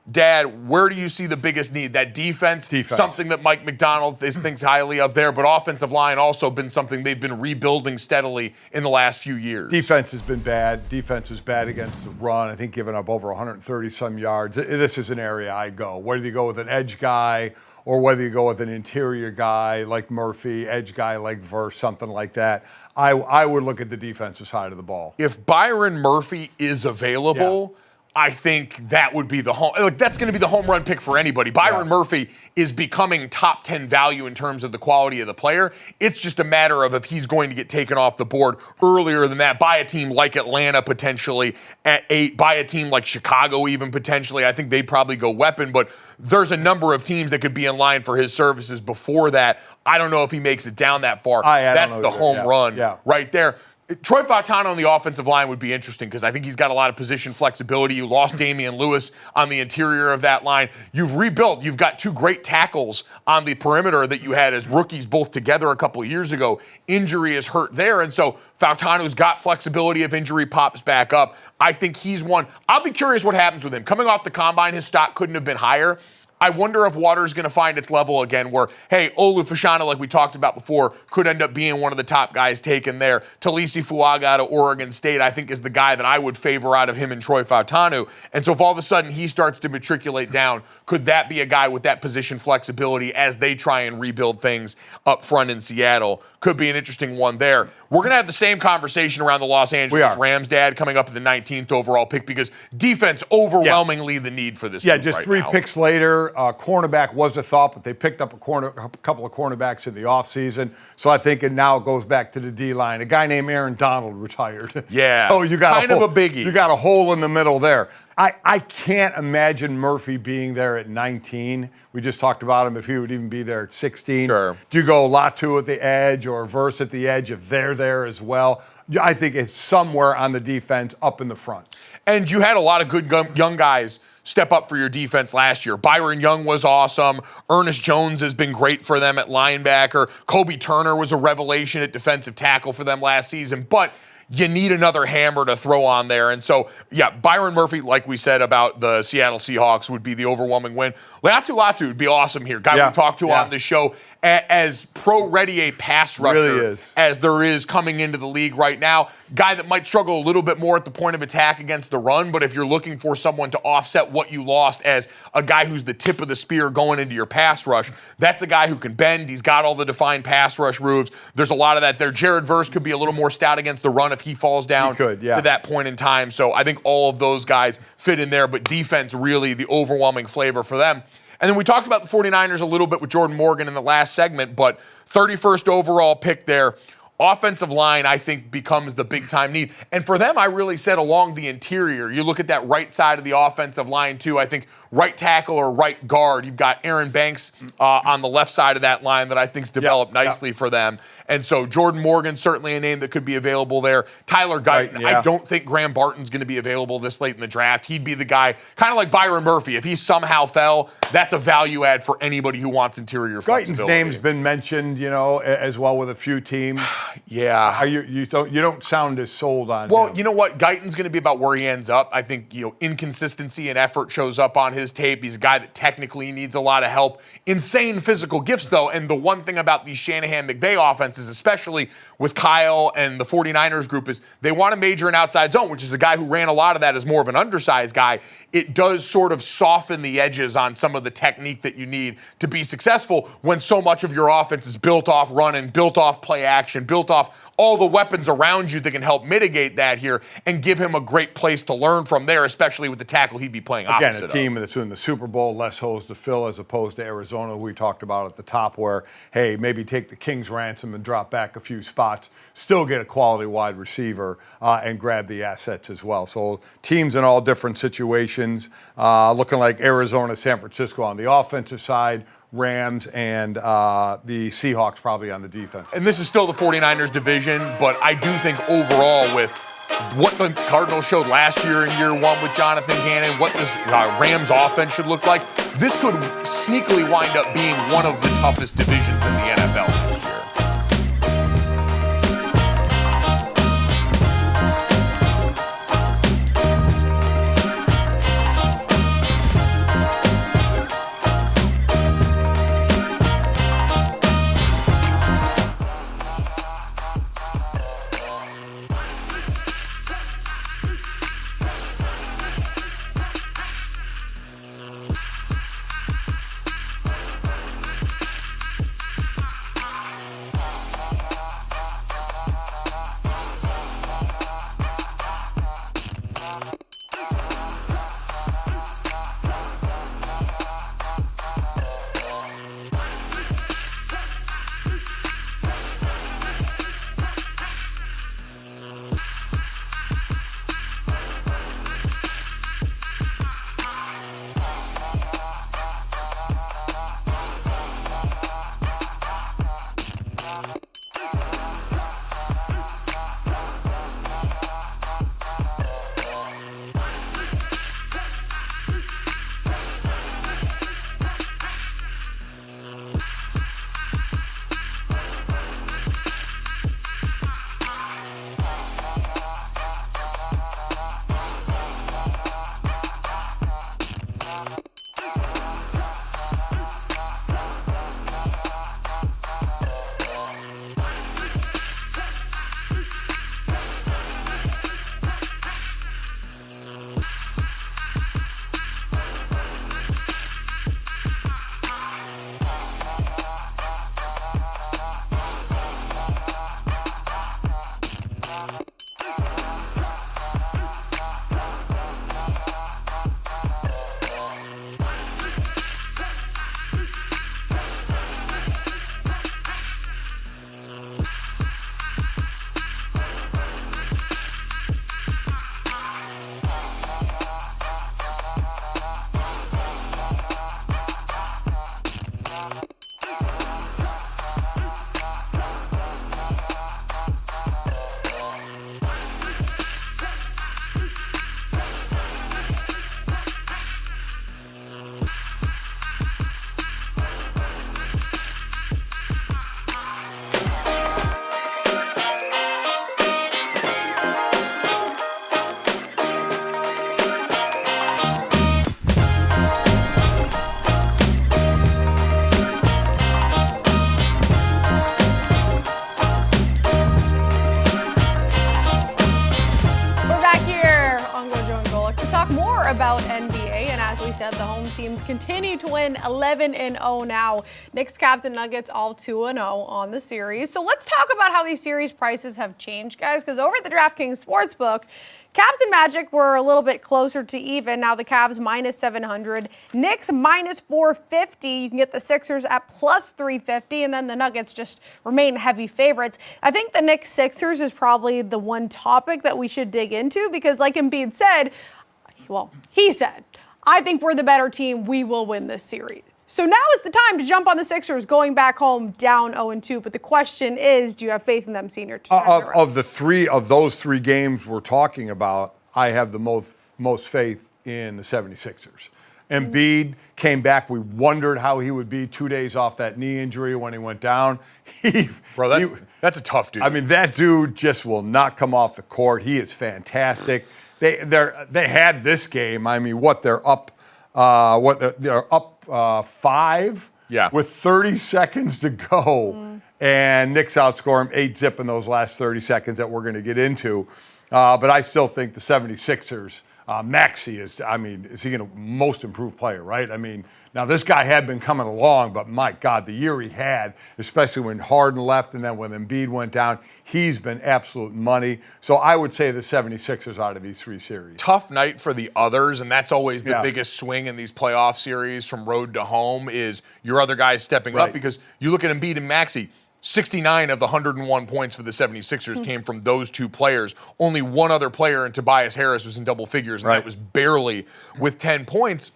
Dad, where do you see the biggest need? That defense, something that Mike McDonald thinks highly of there, but offensive line also been something they've been rebuilding steadily in the last few years.
Defense has been bad. Defense is bad against the run. I think giving up over 130-some yards. This is an area I go. Whether you go with an edge guy or whether you go with an interior guy like Murphy, edge guy like Verse, something like that, I would look at the defensive side of the ball.
If Byron Murphy is available, I think that would be the home. Like, that's going to be the home run pick for anybody. Byron Murphy is becoming top 10 value in terms of the quality of the player. It's just a matter of if he's going to get taken off the board earlier than that by a team like Atlanta potentially at 8, by a team like Chicago even potentially. I think they'd probably go weapon, but there's a number of teams that could be in line for his services before that. I don't know if he makes it down that far. That's the home run right there. Troy Fautano on the offensive line would be interesting because I think he's got a lot of position flexibility. You lost Damian Lewis on the interior of that line. You've rebuilt. You've got 2 great tackles on the perimeter that you had as rookies both together a couple of years ago. Injury is hurt there, and so Fautano's got flexibility if injury pops back up. I think he's one. I'll be curious what happens with him. Coming off the combine, his stock couldn't have been higher. I wonder if Water's going to find its level again where, hey, Olu Fashanu, like we talked about before, could end up being one of the top guys taken there. Talisi Fuaga out of Oregon State, I think, is the guy that I would favor out of him and Troy Fautanu. And so if all of a sudden he starts to matriculate down, could that be a guy with that position flexibility as they try and rebuild things up front in Seattle? Could be an interesting one there. We're going to have the same conversation around the Los Angeles Rams, Dad, coming up at the 19th overall pick because defense overwhelmingly the need for this
just
right
3
now.
picks later. Cornerback was a thought, but they picked up a couple of cornerbacks in the offseason. So I think now it goes back to the D-line. A guy named Aaron Donald retired.
Yeah,
so you got
kind of a biggie.
You got a hole in the middle there. I can't imagine Murphy being there at 19. We just talked about him if he would even be there at 16.
Sure.
Do you go Latu at the edge or Verse at the edge if they're there as well? I think it's somewhere on the defense up in the front.
And you had a lot of good young guys step up for your defense last year. Byron Young was awesome. Ernest Jones has been great for them at linebacker. Kobe Turner was a revelation at defensive tackle for them last season. But you need another hammer to throw on there. And so, Byron Murphy, like we said about the Seattle Seahawks, would be the overwhelming win. Latu would be awesome here. Guy we talked to on the show as pro-ready a pass rusher as there is coming into the league right now. Guy that might struggle a little bit more at the point of attack against the run, but if you're looking for someone to offset what you lost as a guy who's the tip of the spear going into your pass rush, that's a guy who can bend. He's got all the defined pass rush moves. There's a lot of that there. Jared Verse could be a little more stout against the run if he falls down to that point in time. So I think all of those guys fit in there, but defense really the overwhelming flavor for them. And then we talked about the 49ers a little bit with Jordan Morgan in the last segment, but 31st overall pick there. Offensive line, I think, becomes the big-time need. And for them, I really said along the interior. You look at that right side of the offensive line, too. I think right tackle or right guard. You've got Aaron Banks on the left side of that line that I think's developed nicely for them. And so Jordan Morgan, certainly a name that could be available there. Tyler Guyton, I don't think Graham Barton's going to be available this late in the draft. He'd be the guy, kind of like Byron Murphy. If he somehow fell, that's a value add for anybody who wants interior flexibility.
Guyton's name's been mentioned, as well with a few teams. You don't sound as sold on him.
Well, you know what? Guyton's going to be about where he ends up. I think, inconsistency and effort shows up on his tape. He's a guy that technically needs a lot of help. Insane physical gifts, though. And the one thing about these Shanahan-McVay offenses, especially with Kyle and the 49ers group, is they want to major in outside zone, which is a guy who ran a lot of that as more of an undersized guy. It does sort of soften the edges on some of the technique that you need to be successful when so much of your offense is built off running, built off play action, built off all the weapons around you that can help mitigate that here and give him a great place to learn from there, especially with the tackle he'd be playing opposite of.
Again, a team that's in the Super Bowl, less holes to fill as opposed to Arizona, who we talked about at the top, where, hey, maybe take the King's ransom and drop back a few spots, still get a quality wide receiver and grab the assets as well. So teams in all different situations, looking like Arizona, San Francisco on the offensive side, Rams and the Seahawks probably on the defense.
And this is still the 49ers division, but I do think overall with what the Cardinals showed last year in year one with Jonathan Gannon, what this Rams offense should look like, this could sneakily wind up being one of the toughest divisions in the NFL next year.
About NBA, and as we said, the home teams continue to win 11-0 now. Knicks, Cavs, and Nuggets all 2-0 on the series. So let's talk about how these series prices have changed, guys, because over at the DraftKings Sportsbook, Cavs and Magic were a little bit closer to even. Now the Cavs minus 700, Knicks minus 450. You can get the Sixers at plus 350, and then the Nuggets just remain heavy favorites. I think the Knicks Sixers is probably the one topic that we should dig into because, like Embiid said, well, he said, I think we're the better team. We will win this series. So now is the time to jump on the Sixers going back home down 0-2. But the question is, do you have faith in them, Senior?
Of those three games we're talking about, I have the most faith in the 76ers. Embiid came back. We wondered how he would be 2 days off that knee injury when he went down.
That's a tough dude.
I mean, that dude just will not come off the court. He is fantastic. They had this game. I mean, they're up 5 with 30 seconds to go, and Knicks outscore them 8-0 in those last 30 seconds that we're going to get into. But I still think the 76ers, Maxey is he going to most improved player, right? I mean, now this guy had been coming along, but my God, the year he had, especially when Harden left and then when Embiid went down, he's been absolute money. So I would say the 76ers out of these three series.
Tough night for the others, and that's always the biggest swing in these playoff series from road to home is your other guys stepping up, because you look at Embiid and Maxey, 69 of the 101 points for the 76ers came from those two players. Only one other player, and Tobias Harris, was in double figures, and that was barely with 10 points.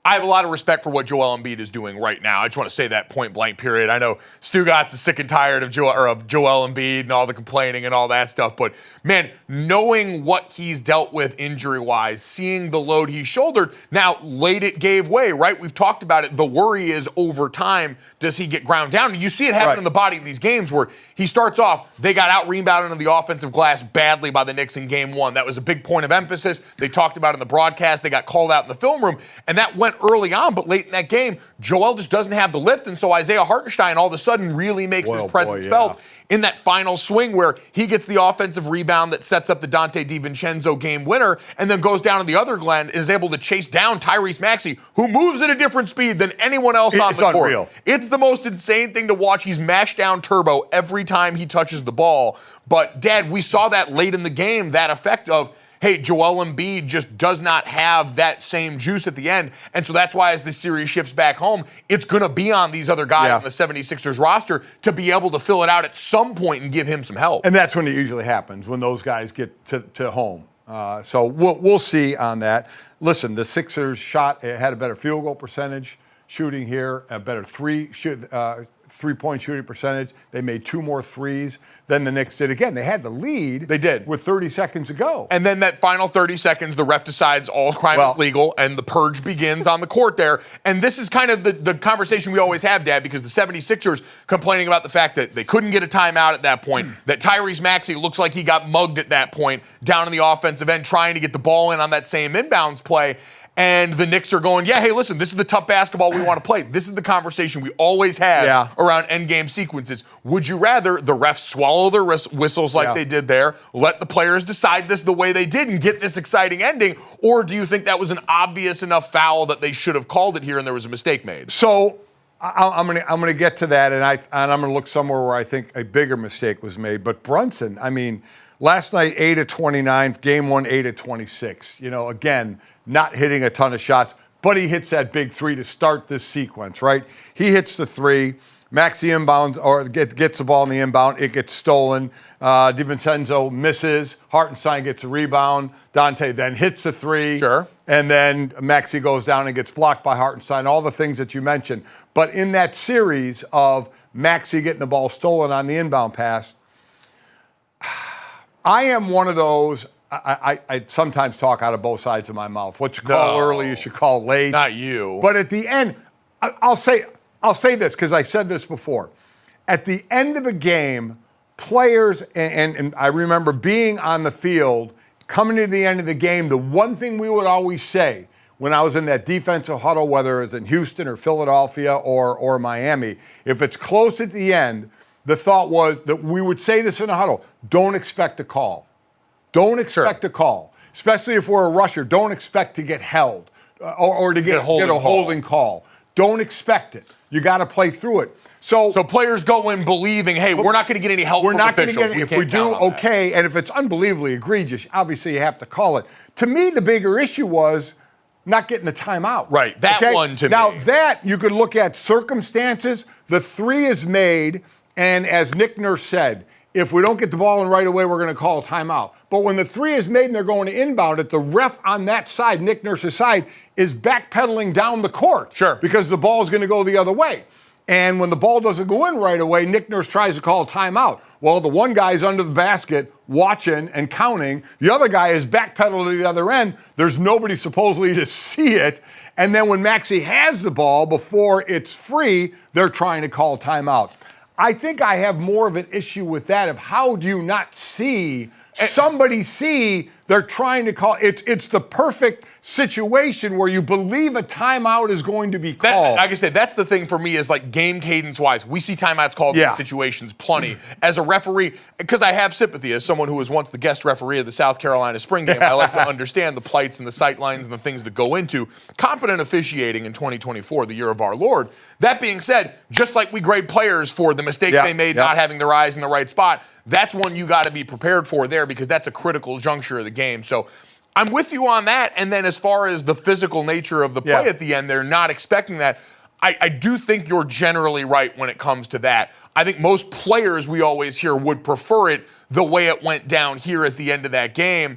I have a lot of respect for what Joel Embiid is doing right now. I just want to say that point blank, period. I know Stugatz is sick and tired of Joel Embiid and all the complaining and all that stuff. But, man, knowing what he's dealt with injury-wise, seeing the load he shouldered, now late it gave way, right? We've talked about it. The worry is over time, does he get ground down? And you see it happen in the body of these games where he starts off, they got out-rebounded on the offensive glass badly by the Knicks in Game 1. That was a big point of emphasis. They talked about it in the broadcast. They got called out in the film room. And that went early on, but late in that game, Joel just doesn't have the lift, and so Isaiah Hartenstein all of a sudden really makes his presence felt in that final swing where he gets the offensive rebound that sets up the Dante DiVincenzo game winner, and then goes down to the other Glenn, is able to chase down Tyrese Maxey, who moves at a different speed than anyone else on the court. It's unreal. It's the most insane thing to watch. He's mashed down turbo every time he touches the ball. But, Dad, we saw that late in the game, that effect of, hey, Joel Embiid just does not have that same juice at the end. And so that's why as the series shifts back home, it's going to be on these other guys on the 76ers roster to be able to fill it out at some point and give him some help.
And that's when it usually happens, when those guys get to home. So we'll see on that. Listen, the Sixers had a better field goal percentage shooting here, a better three-point shooting percentage. They made 2 more threes than the Knicks did. Again, they had the lead.
They did.
With 30 seconds to go.
And then that final 30 seconds, the ref decides all crime is legal, and the purge begins on the court there. And this is kind of the conversation we always have, Dad, because the 76ers complaining about the fact that they couldn't get a timeout at that point, that Tyrese Maxey looks like he got mugged at that point down in the offensive end trying to get the ball in on that same inbounds play. And the Knicks are going, hey, listen, this is the tough basketball we want to play. This is the conversation we always have around endgame sequences. Would you rather the refs swallow their whistles like they did there, let the players decide this the way they did and get this exciting ending, or do you think that was an obvious enough foul that they should have called it here and there was a mistake made?
So I'm gonna get to that, and I'm gonna look somewhere where I think a bigger mistake was made. But Brunson, I mean, last night 8 of 29, game 1 8 of 26. You know, again, not hitting a ton of shots, but he hits that big three to start this sequence, right? He hits the three. Maxi inbounds or gets the ball in the inbound. It gets stolen. DiVincenzo misses. Hartenstein gets a rebound. Dante then hits the three.
Sure.
And then Maxi goes down and gets blocked by Hartenstein. All the things that you mentioned. But in that series of Maxi getting the ball stolen on the inbound pass, I am one of those. I sometimes talk out of both sides of my mouth. What you call early, you should call late.
Not you. But
at the end, I'll say this because I said this before. At the end of a game, players, and I remember being on the field, coming to the end of the game, the one thing we would always say when I was in that defensive huddle, whether it's in Houston or Philadelphia or Miami, if it's close at the end, the thought was that we would say this in a huddle, don't expect a call. Don't expect a call, especially if we're a rusher. Don't expect to get held or to get a holding call. Don't expect it. You got to play through it. So
players go in believing, hey, we're not going to get any help from officials.
If we do, okay. And if it's unbelievably egregious, obviously you have to call it. To me, the bigger issue was not getting the timeout.
Right. That one to me.
Now, that you could look at circumstances. The three is made, and as Nick Nurse said, if we don't get the ball in right away, we're going to call a timeout. But when the three is made and they're going to inbound it, the ref on that side, Nick Nurse's side, is backpedaling down the court.
Sure.
Because the ball is going to go the other way. And when the ball doesn't go in right away, Nick Nurse tries to call a timeout. Well, the one guy's under the basket watching and counting. The other guy is backpedaled to the other end. There's nobody supposedly to see it. And then when Maxey has the ball before it's free, they're trying to call a timeout. I think I have more of an issue with that of how do you not see somebody see they're trying to call it's the perfect situation where you believe a timeout is going to be called.
Like I said, that's the thing for me is like game cadence wise. We see timeouts called in these situations plenty. As a referee, because I have sympathy as someone who was once the guest referee of the South Carolina spring game, I like to understand the plights and the sight lines and the things that go into competent officiating in 2024, the year of our Lord. That being said, just like we grade players for the mistakes they made not having their eyes in the right spot, that's one you got to be prepared for there because that's a critical juncture of the game. So I'm with you on that. And then as far as the physical nature of the play at the end, they're not expecting that. I do think you're generally right when it comes to that. I think most players we always hear would prefer it the way it went down here at the end of that game.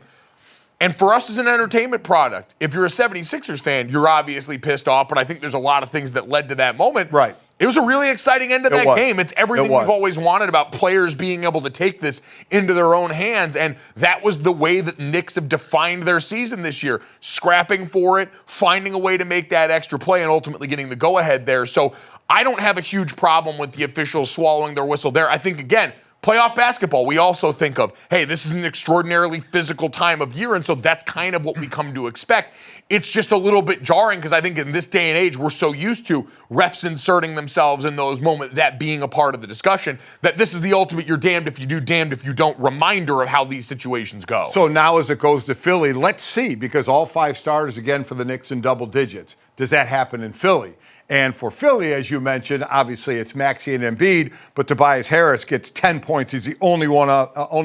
And for us as an entertainment product, if you're a 76ers fan, you're obviously pissed off, but I think there's a lot of things that led to that moment.
Right.
It was a really exciting end of that game. It's everything we've always wanted about players being able to take this into their own hands, and that was the way that Knicks have defined their season this year, scrapping for it, finding a way to make that extra play, and ultimately getting the go-ahead there. So I don't have a huge problem with the officials swallowing their whistle there. I think, again, playoff basketball, we also think of, hey, this is an extraordinarily physical time of year, and so that's kind of what we come to expect. It's just a little bit jarring because I think in this day and age, we're so used to refs inserting themselves in those moments, that being a part of the discussion, that this is the ultimate you're damned if you do, damned if you don't reminder of how these situations go.
So now as it goes to Philly, let's see, because all five starters again for the Knicks in double digits. Does that happen in Philly? And for Philly, as you mentioned, obviously it's Maxey and Embiid, but Tobias Harris gets 10 points. He's the only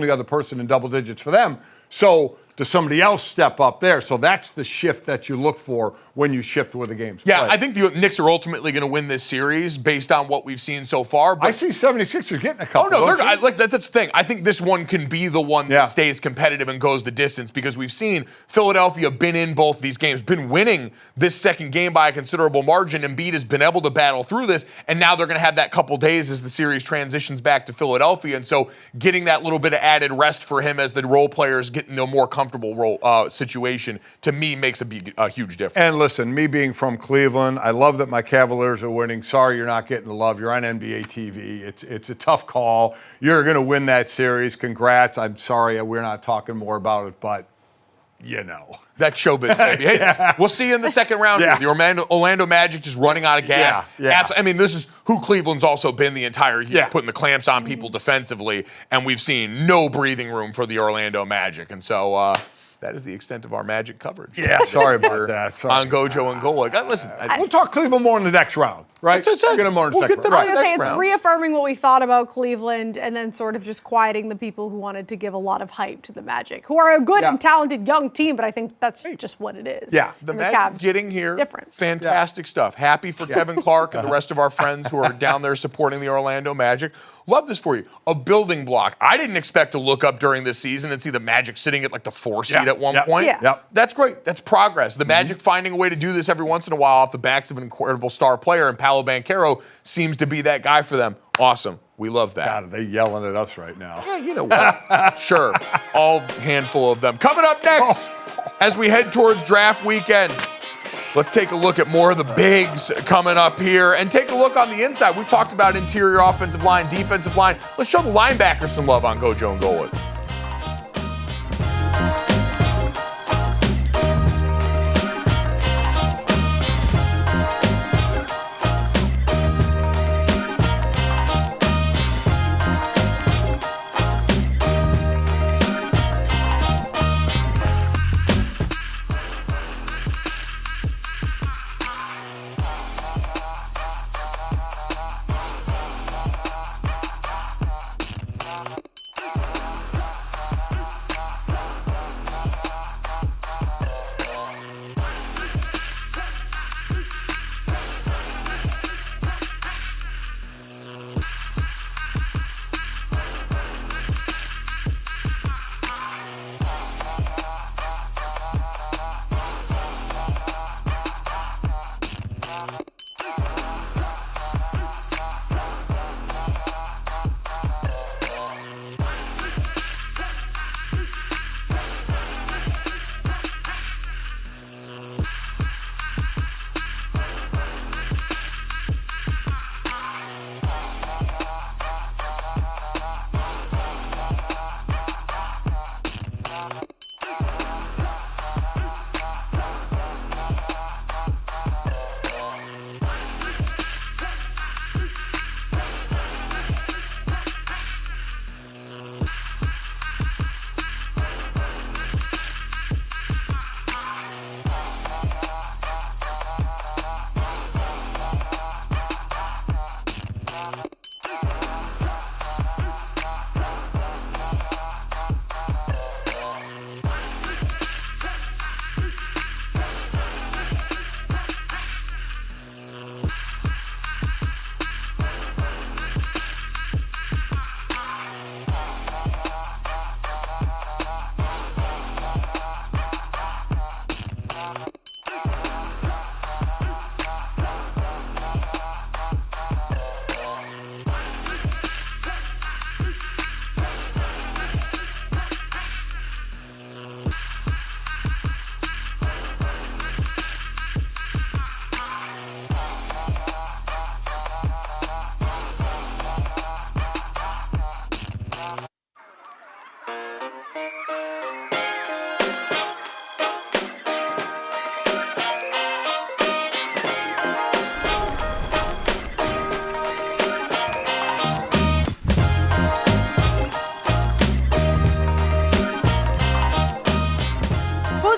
other person in double digits for them. So does somebody else step up there? So that's the shift that you look for when you shift with the game's play.
I think the Knicks are ultimately going to win this series based on what we've seen so far. But
I see 76ers getting a couple.
That's the thing. I think this one can be the one that stays competitive and goes the distance because we've seen Philadelphia been in both these games, been winning this second game by a considerable margin. Embiid has been able to battle through this, and now they're going to have that couple days as the series transitions back to Philadelphia. And so getting that little bit of added rest for him as the role players get into a more comfortable role situation, to me, makes a huge difference.
And listen, me being from Cleveland, I love that my Cavaliers are winning. Sorry you're not getting the love. You're on NBA TV. It's a tough call. You're going to win that series. Congrats. I'm sorry we're not talking more about it, but you know.
That's showbiz, baby. Hey, we'll see you in the second round. The Orlando Magic just running out of gas. I mean, this is who Cleveland's also been the entire year, putting the clamps on people defensively, and we've seen no breathing room for the Orlando Magic. And so that is the extent of our Magic coverage.
Yeah, sorry about that. Sorry.
On GoJo and Golic. Listen,
we'll talk Cleveland more in the next round, right?
That's what I said.
We'll get more in the
We'll
second
get them
round.
I was
Right.
gonna say
next
it's
round.
reaffirming what we thought about Cleveland and then sort of just quieting the people who wanted to give a lot of hype to the Magic, who are a good and talented young team, but I think that's just what it is.
Yeah, the
And
Magic
Cavs,
getting here,
different.
fantastic stuff. Happy for Kevin Clark and the rest of our friends who are down there supporting the Orlando Magic. Love this for you. A building block. I didn't expect to look up during this season and see the Magic sitting at like the 4 seed at one point.
Yeah.
Yep.
That's great. That's progress. The Magic finding a way to do this every once in a while off the backs of an incredible star player, and Paolo Banchero seems to be that guy for them. Awesome. We love that.
God, are they yelling at us right now?
Yeah, you know what? Sure. All handful of them. Coming up next, as we head towards draft weekend, let's take a look at more of the bigs coming up here and take a look on the inside. We've talked about interior offensive line, defensive line. Let's show the linebackers some love on GoJo and Golic.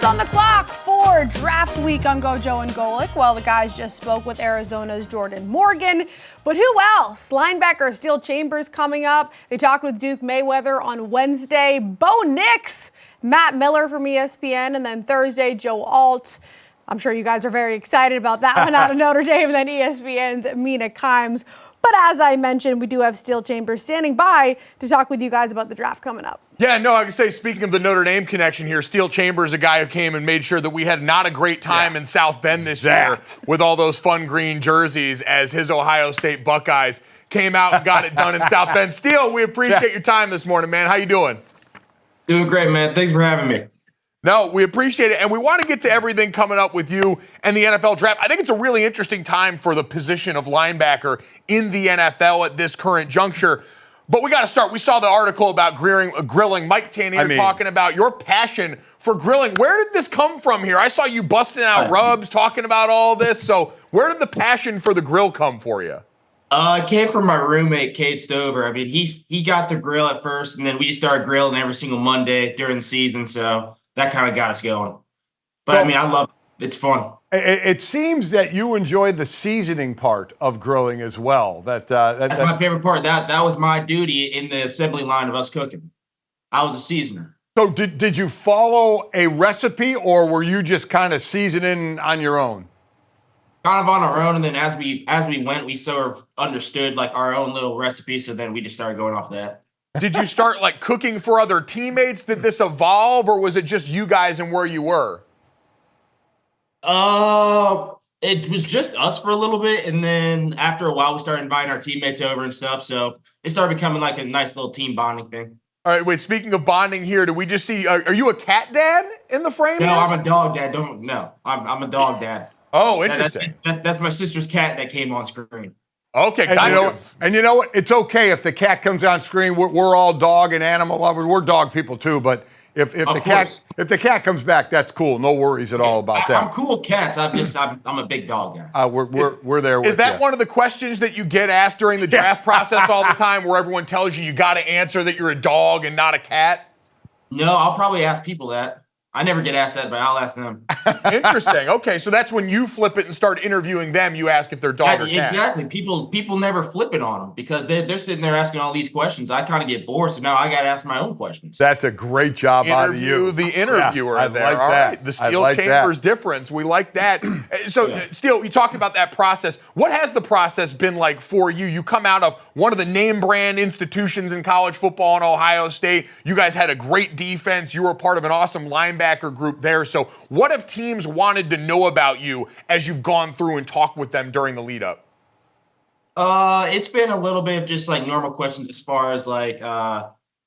On the clock for draft week on GoJo and Golic. Well, the guys just spoke with Arizona's Jordan Morgan, but who else? Linebacker Steele Chambers coming up. They talked with Duke Manyweather on Wednesday. Bo Nix, Matt Miller from ESPN, and then Thursday, Joe Alt. I'm sure you guys are very excited about that one out of Notre Dame, and then ESPN's Mina Kimes. But as I mentioned, we do have Steele Chambers standing by to talk with you guys about the draft coming up.
Yeah, no, I can say, speaking of the Notre Dame connection here, Steele Chambers, a guy who came and made sure that we had not a great time in South Bend this year with all those fun green jerseys as his Ohio State Buckeyes came out and got it done in South Bend. Steele, we appreciate your time this morning, man. How you doing?
Doing great, man. Thanks for having me.
No, we appreciate it, and we want to get to everything coming up with you and the NFL draft. I think it's a really interesting time for the position of linebacker in the NFL at this current juncture. But we got to start. We saw the article about grilling. Mike Tanier talking about your passion for grilling. Where did this come from here? I saw you busting out rubs, talking about all this. So where did the passion for the grill come for you?
It came from my roommate, Kate Stover. I mean, he got the grill at first, and then we started grilling every single Monday during the season. So that kind of got us going. But I mean, I love it. It's fun.
It seems that you enjoy the seasoning part of grilling as well.
That's my favorite part. That was my duty in the assembly line of us cooking. I was a seasoner.
So did you follow a recipe, or were you just kind of seasoning on your own?
Kind of on our own, and then as we went, we sort of understood like our own little recipe. So then we just started going off that.
Did you start like cooking for other teammates? Did this evolve, or was it just you guys and where you were?
It was just us for a little bit, and then after a while, we started inviting our teammates over and stuff. So it started becoming like a nice little team bonding thing.
All right, wait. Speaking of bonding here, do we just see? Are you a cat dad in the frame?
No,
here?
I'm a dog dad. I'm a dog dad.
Oh, interesting.
That's my sister's cat that came on screen.
Okay,
and you know what? It's okay if the cat comes on screen. We're all dog and animal lovers. We're dog people too, but. If the cat comes back, that's cool. No worries at all about that.
I'm cool with cats. I'm a big dog guy.
We're there.
Is that one of the questions that you get asked during the draft process all the time, where everyone tells you got to answer that you're a dog and not a cat?
No, I'll probably ask people that. I never get asked that, but I'll ask them.
Interesting. Okay, so that's when you flip it and start interviewing them. You ask if they're dog or cat.
Exactly. People never flip it on them because they're sitting there asking all these questions. I kind of get bored, so now I got to ask my own questions.
That's a great job out of you.
The interviewer
I
there.
like
all
that.
Right. The Steele Chambers difference. We like that. So, Steele, you talked about that process. What has the process been like for you? You come out of one of the name brand institutions in college football in Ohio State. You guys had a great defense. You were part of an awesome linebacker group there. So what have teams wanted to know about you as you've gone through and talked with them during the lead up?
It's been a little bit of just like normal questions as far as like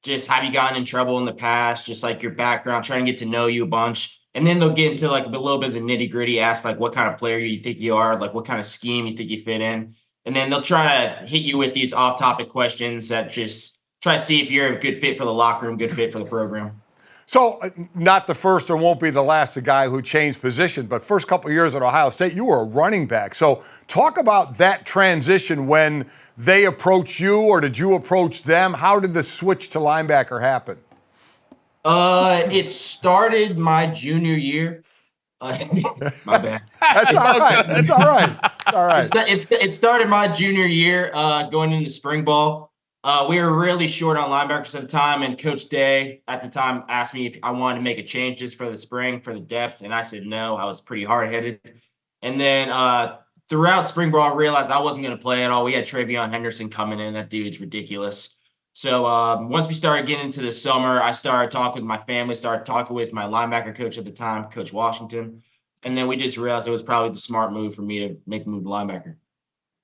just have you gotten in trouble in the past, just like your background, trying to get to know you a bunch. And then they'll get into like a little bit of the nitty gritty, ask like what kind of player you think you are, like what kind of scheme you think you fit in. And then they'll try to hit you with these off topic questions that just try to see if you're a good fit for the locker room, good fit for the program.
So, not the first or won't be the last guy who changed position, but first couple of years at Ohio State, you were a running back. So, talk about that transition when they approached you, or did you approach them? How did the switch to linebacker happen?
It started my junior year. My bad.
That's all right. That's all right. All right.
It started my junior year going into spring ball. We were really short on linebackers at the time, and Coach Day at the time asked me if I wanted to make a change just for the spring, for the depth, and I said no. I was pretty hard-headed. And then throughout spring ball, I realized I wasn't going to play at all. We had Travion Henderson coming in. That dude's ridiculous. So once we started getting into the summer, I started talking with my family, started talking with my linebacker coach at the time, Coach Washington, and then we just realized it was probably the smart move for me to make the move to linebacker.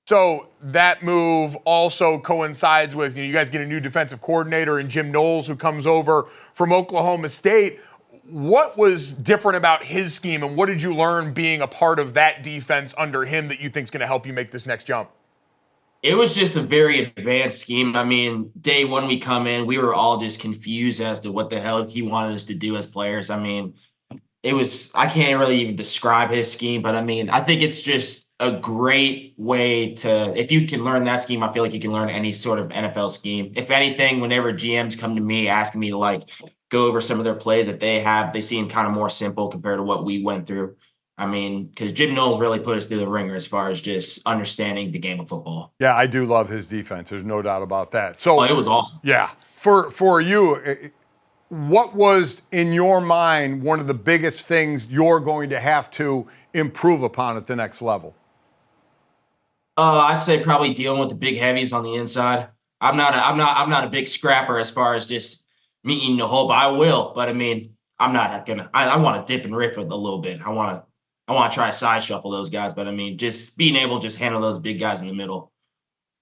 So that move also coincides with, you guys get a new defensive coordinator in Jim Knowles, who comes over from Oklahoma State. What was different about his scheme, and what did you learn being a part of that defense under him that you think is going to help you make this next jump?
It was just a very advanced scheme. I mean, day one we come in, we were all just confused as to what the hell he wanted us to do as players. I mean, I can't really even describe his scheme, but I mean, I think it's just a great way to, if you can learn that scheme, I feel like you can learn any sort of NFL scheme. If anything, whenever GMs come to me asking me to like go over some of their plays that they seem kind of more simple compared to what we went through. I mean, because Jim Knowles really put us through the ringer as far as just understanding the game of football.
Yeah, I do love his defense. There's no doubt about that. So
it was awesome.
Yeah. For you, what was in your mind one of the biggest things you're going to have to improve upon at the next level?
I'd say probably dealing with the big heavies on the inside. I'm not a big scrapper as far as just me eating the whole, but I will. But I mean, I'm not gonna. I want to dip and rip with a little bit. I want to try to side shuffle those guys. But I mean, just being able to just handle those big guys in the middle.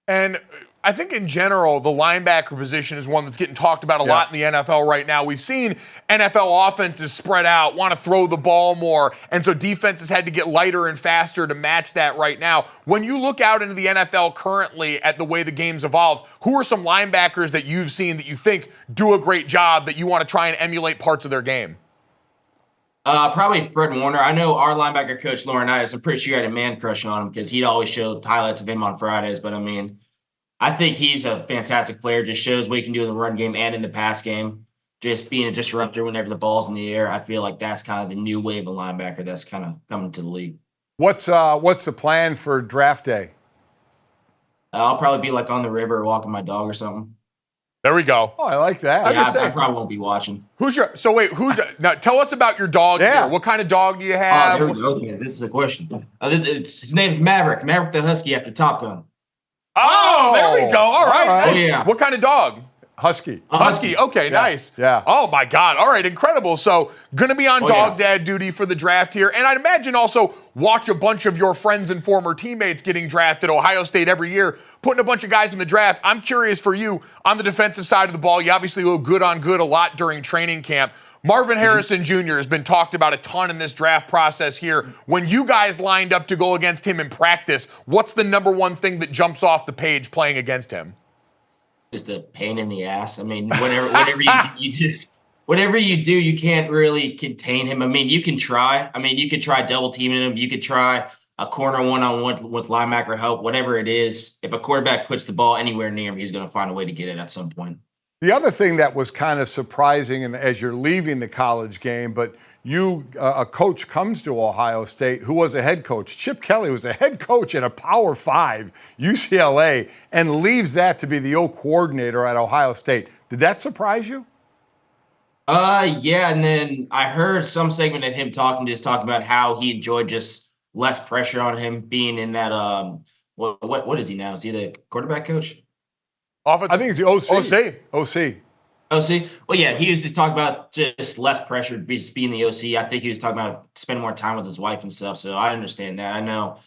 And I think in general, the linebacker position is one that's getting talked about a lot in the NFL right now. We've seen NFL offenses spread out, want to throw the ball more, and so defenses had to get lighter and faster to match that right now. When you look out into the NFL currently at the way the game's evolved, who are some linebackers that you've seen that you think do a great job that you want to try and emulate parts of their game?
Probably Fred Warner. I know our linebacker coach, Laurinaitis, I'm pretty sure he had a man crush on him because he'd always show highlights of him on Fridays. But I mean, I think he's a fantastic player, just shows what he can do in the run game and in the pass game. just being a disruptor whenever the ball's in the air. I feel like that's kind of the new wave of linebacker that's kind of coming to the league.
What's the plan for draft day?
I'll probably be like on the river walking my dog or something.
There we go.
Oh, I like that.
Yeah, I probably won't be watching.
Now tell us about your dog here. What kind of dog do you have?
There we go. Okay, this is a question. His name's Maverick. Maverick the Husky after Top Gun.
Oh, there we go. All right.
Oh, yeah.
What kind of dog?
Husky.
Husky. Okay, nice.
Yeah.
Oh my God. All right, incredible. So going to be on dog dad duty for the draft here, and I'd imagine also watch a bunch of your friends and former teammates getting drafted. Ohio State every year, putting a bunch of guys in the draft. I'm curious for you on the defensive side of the ball. You obviously go good on good a lot during training camp. Marvin Harrison Jr. has been talked about a ton in this draft process here. When you guys lined up to go against him in practice, what's the number one thing that jumps off the page playing against him?
Just a pain in the ass. I mean, whatever you do, you can't really contain him. I mean, you can try. I mean, you could try double teaming him. You could try a corner one-on-one with linebacker help, whatever it is. If a quarterback puts the ball anywhere near him, he's going to find a way to get it at some point.
The other thing that was kind of surprising, and as you're leaving the college game, but a coach comes to Ohio State who was a head coach. Chip Kelly was a head coach at a Power 5, UCLA, and leaves that to be the O coordinator at Ohio State. Did that surprise you?
Yeah, and then I heard some segment of him talking about how he enjoyed just less pressure on him being in that what is he now? Is he the quarterback coach?
I think it's the OC.
OC? Well, yeah, he was just talking about just less pressure, just being the OC. I think he was talking about spending more time with his wife and stuff, so I understand that. I know.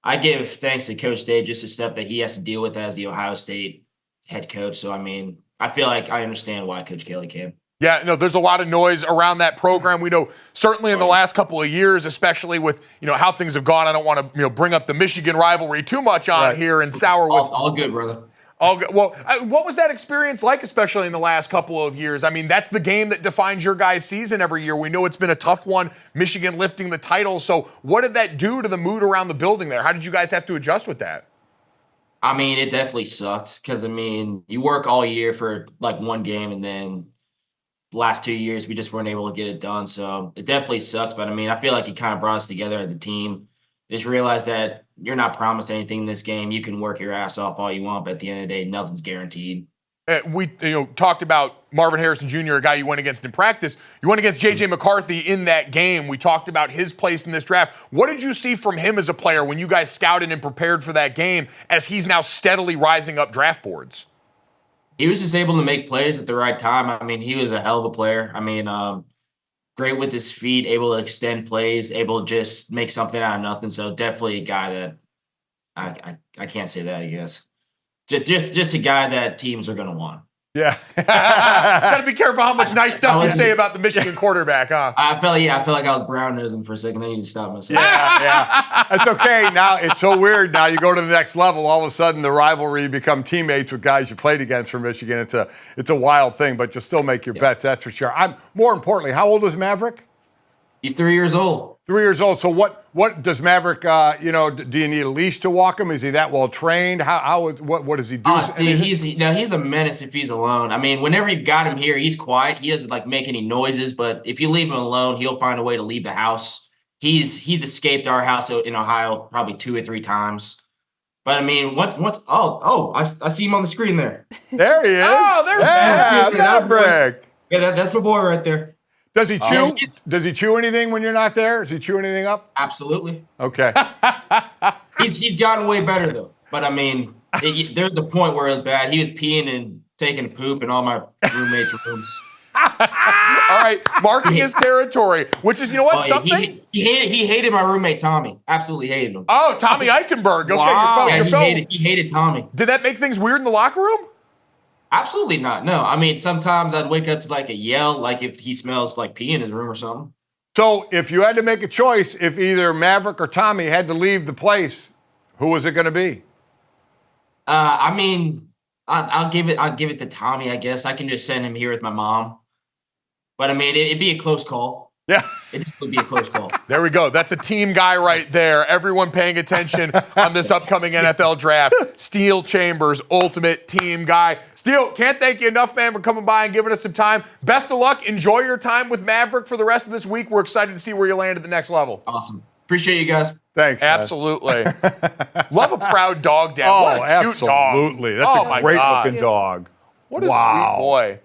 I give thanks to Coach Day, just the stuff that he has to deal with as the Ohio State head coach. So, I mean, I feel like I understand why Coach Kelly came.
Yeah, no, there's a lot of noise around that program. We know certainly in the last couple of years, especially with, how things have gone. I don't want to, bring up the Michigan rivalry too much on here and sour with.
All good, brother.
Well, what was that experience like, especially in the last couple of years? I mean, that's the game that defines your guys' season every year. We know it's been a tough one, Michigan lifting the title. So what did that do to the mood around the building there? How did you guys have to adjust with that?
I mean, it definitely sucked because, I mean, you work all year for like one game, and then the last 2 years we just weren't able to get it done. So it definitely sucks. But, I mean, I feel like it kind of brought us together as a team. Just realize that you're not promised anything in this game. You can work your ass off all you want, but at the end of the day, nothing's guaranteed.
We talked about Marvin Harrison Jr., a guy you went against in practice. You went against J.J. McCarthy in that game. We talked about his place in this draft. What did you see from him as a player when you guys scouted and prepared for that game as he's now steadily rising up draft boards?
He was just able to make plays at the right time. I mean, he was a hell of a player. I mean, great with his feet, able to extend plays, able to just make something out of nothing. So definitely a guy that I can't say that, I guess. Just a guy that teams are going to want.
Yeah.
Got to be careful how much nice stuff you say about the Michigan quarterback, huh?
I felt like I was brown nosing for a second. I need to stop myself.
Yeah. That's okay. Now it's so weird. Now you go to the next level. All of a sudden, the rivalry, you become teammates with guys you played against from Michigan. It's a wild thing, but you still make your bets. That's for sure. More importantly, how old is Maverick?
He's 3 years old.
3 years old. So what does Maverick? Do you need a leash to walk him? Is he that well trained? What does he do?
He's a menace if he's alone. I mean, whenever you've got him here, he's quiet. He doesn't make any noises. But if you leave him alone, he'll find a way to leave the house. He's escaped our house in Ohio probably 2 or 3 times. But I mean, I see him on the screen there.
There he is.
Oh, there's
Maverick.
Yeah, that's my boy right there.
Does he chew? Does he chew anything when you're not there? Does he chew anything up?
Absolutely.
Okay.
He's gotten way better though. But I mean, there's the point where it was bad. He was peeing and taking a poop in all my roommates' rooms.
All right, marking his territory, which is, something?
He hated my roommate Tommy. Absolutely hated him.
Oh, Tommy Eichenberg. Okay,
wow.
He hated Tommy.
Did that make things weird in the locker room?
Absolutely not. No. I mean, sometimes I'd wake up to a yell, like if he smells like pee in his room or something.
So if you had to make a choice, if either Maverick or Tommy had to leave the place, who was it going to be?
I mean, I'll give it to Tommy, I guess. I can just send him here with my mom. But I mean, it'd be a close call.
Yeah.
it would be a close call.
There we go. That's a team guy right there. Everyone paying attention on this upcoming NFL draft. Steele Chambers, ultimate team guy. Steele, can't thank you enough, man, for coming by and giving us some time. Best of luck. Enjoy your time with Maverick for the rest of this week. We're excited to see where you land at the next level.
Awesome. Appreciate you guys.
Thanks, man.
Absolutely. Love a proud dog, Dad.
Oh,
What a cute
absolutely.
dog.
That's a great-looking dog.
What a sweet boy.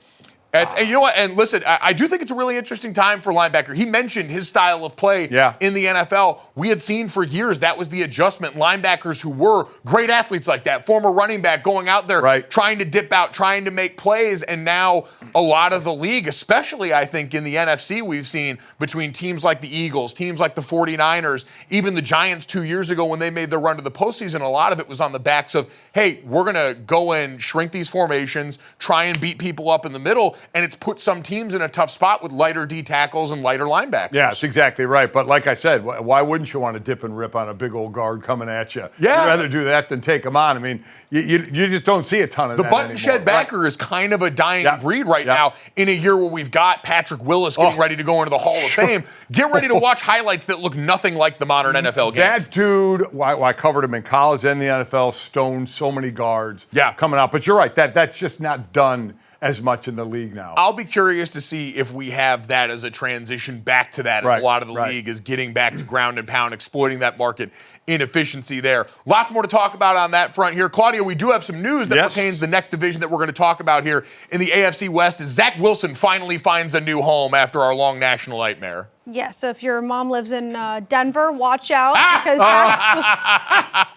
And you know what? And listen, I do think it's a really interesting time for linebacker. He mentioned his style of play in the NFL. We had seen for years that was the adjustment. Linebackers who were great athletes like that, former running back going out there trying to dip out, trying to make plays. And now a lot of the league, especially I think in the NFC, we've seen between teams like the Eagles, teams like the 49ers, even the Giants 2 years ago when they made their run to the postseason, a lot of it was on the backs of, hey, we're going to go and shrink these formations, try and beat people up in the middle. And it's put some teams in a tough spot with lighter D tackles and lighter linebackers.
Yeah, that's exactly right. But like I said, why wouldn't you want to dip and rip on a big old guard coming at you?
Yeah.
You'd rather do that than take them on. I mean, you just don't see a ton of that
The button
anymore.
shed backer is kind of a dying breed right now in a year where we've got Patrick Willis getting ready to go into the Hall of Fame. Get ready to watch highlights that look nothing like the modern NFL game.
That dude, I covered him in college and the NFL, stoned so many guards coming out. But you're right, that's just not done as much in the league now.
I'll be curious to see if we have that as a transition back to that, as a lot of the league is getting back to ground and pound, exploiting that market inefficiency there. Lots more to talk about on that front here. Claudia, we do have some news that pertains to the next division that we're going to talk about here in the AFC West. As Zach Wilson finally finds a new home after our long national nightmare.
Yeah, so if your mom lives in Denver, watch out because Zach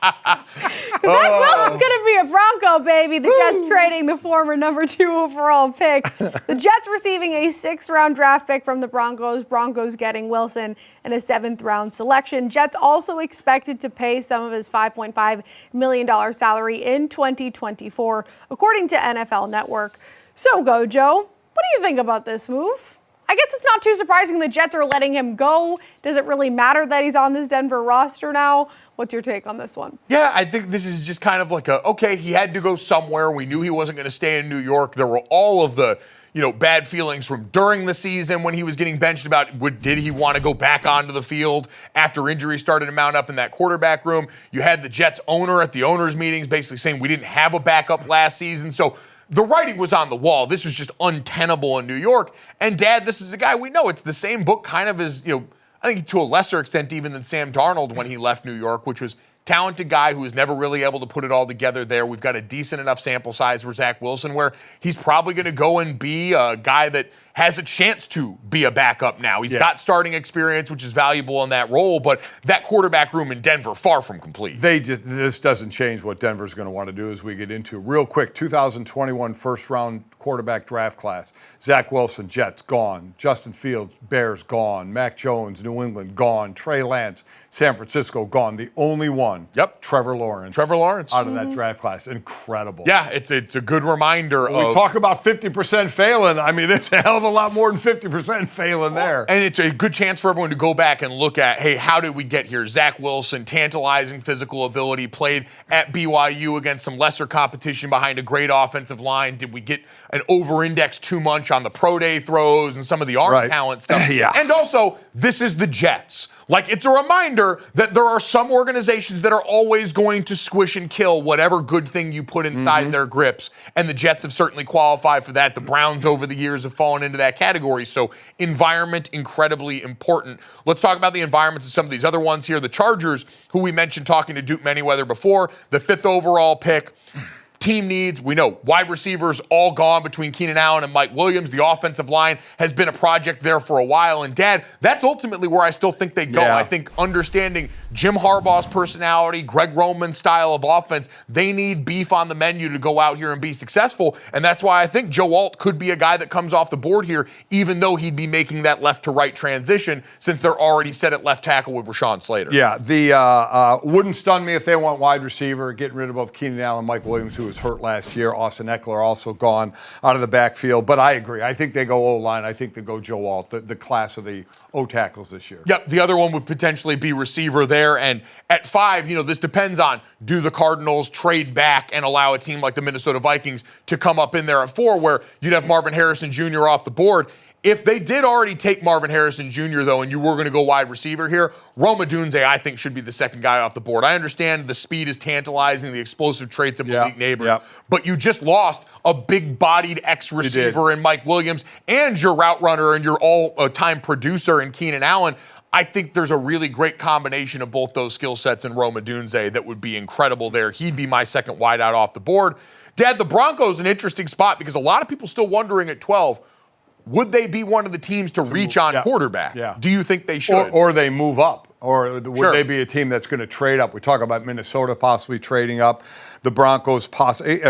Wilson's going to be a Bronco, baby. The Jets trading the former number 2 overall pick. The Jets receiving a 6th-round draft pick from the Broncos. Broncos getting Wilson and a 7th-round selection. Jets also expected to pay some of his $5.5 million salary in 2024, according to NFL Network. So, GoJo, what do you think about this move? I guess it's not too surprising the Jets are letting him go. Does it really matter that he's on this Denver roster now? What's your take on this one?
Yeah, I think this is just kind of like okay, he had to go somewhere. We knew he wasn't going to stay in New York. There were all of the, bad feelings from during the season when he was getting benched about did he want to go back onto the field after injuries started to mount up in that quarterback room. You had the Jets owner at the owners' meetings basically saying we didn't have a backup last season. So the writing was on the wall. This was just untenable in New York. And Dad, this is a guy we know. It's the same book kind of as, I think to a lesser extent even than Sam Darnold when he left New York, which was talented guy who was never really able to put it all together there. We've got a decent enough sample size for Zach Wilson where he's probably going to go and be a guy that has a chance to be a backup now. He's got starting experience, which is valuable in that role, but that quarterback room in Denver, far from complete.
This doesn't change what Denver's going to want to do as we get into real quick. 2021 first-round quarterback draft class. Zach Wilson, Jets, gone. Justin Fields, Bears, gone. Mac Jones, New England, gone. Trey Lance, San Francisco, gone. The only one, Trevor Lawrence. Out of that draft class. Incredible.
Yeah, it's a good reminder
when we talk about 50% failing, I mean, it's a hell of a lot more than 50% failing there.
And it's a good chance for everyone to go back and look at, hey, how did we get here? Zach Wilson, tantalizing physical ability, played at BYU against some lesser competition behind a great offensive line. Did we get an over-index too much on the pro day throws and some of the arm talent stuff? And also, this is the Jets. Like, it's a reminder that there are some organizations that are always going to squish and kill whatever good thing you put inside their grips. And the Jets have certainly qualified for that. The Browns over the years have fallen into that category. So environment, incredibly important. Let's talk about the environments of some of these other ones here. The Chargers, who we mentioned talking to Duke Manyweather before, the 5th overall pick. Team needs, we know, wide receivers all gone between Keenan Allen and Mike Williams. The offensive line has been a project there for a while. And, Dad, that's ultimately where I still think they go. I think understanding Jim Harbaugh's personality, Greg Roman's style of offense, they need beef on the menu to go out here and be successful. And that's why I think Joe Alt could be a guy that comes off the board here, even though he'd be making that left-to-right transition since they're already set at left tackle with Rashawn Slater.
Yeah, the wouldn't stun me if they want wide receiver, getting rid of both Keenan Allen, Mike Williams, who was hurt last year. Austin Eckler also gone out of the backfield. But I agree. I think they go O-line. I think they go Joe Alt, the class of the O-tackles this year.
Yep, the other one would potentially be receiver there. And at 5, this depends on, do the Cardinals trade back and allow a team like the Minnesota Vikings to come up in there at 4, where you'd have Marvin Harrison Jr. off the board? If they did already take Marvin Harrison Jr., though, and you were going to go wide receiver here, Rome Odunze, I think, should be the second guy off the board. I understand the speed is tantalizing, the explosive traits of Malik Neighbors, but you just lost a big-bodied ex-receiver in Mike Williams and your route runner and your all-time producer in Keenan Allen. I think there's a really great combination of both those skill sets in Rome Odunze that would be incredible there. He'd be my second wideout off the board. Dad, the Broncos an interesting spot because a lot of people still wondering at 12, would they be one of the teams to reach on quarterback?
Yeah.
Do you think they should?
Or they move up? Or would they be a team that's going to trade up? We talk about Minnesota possibly trading up. The Broncos possibly.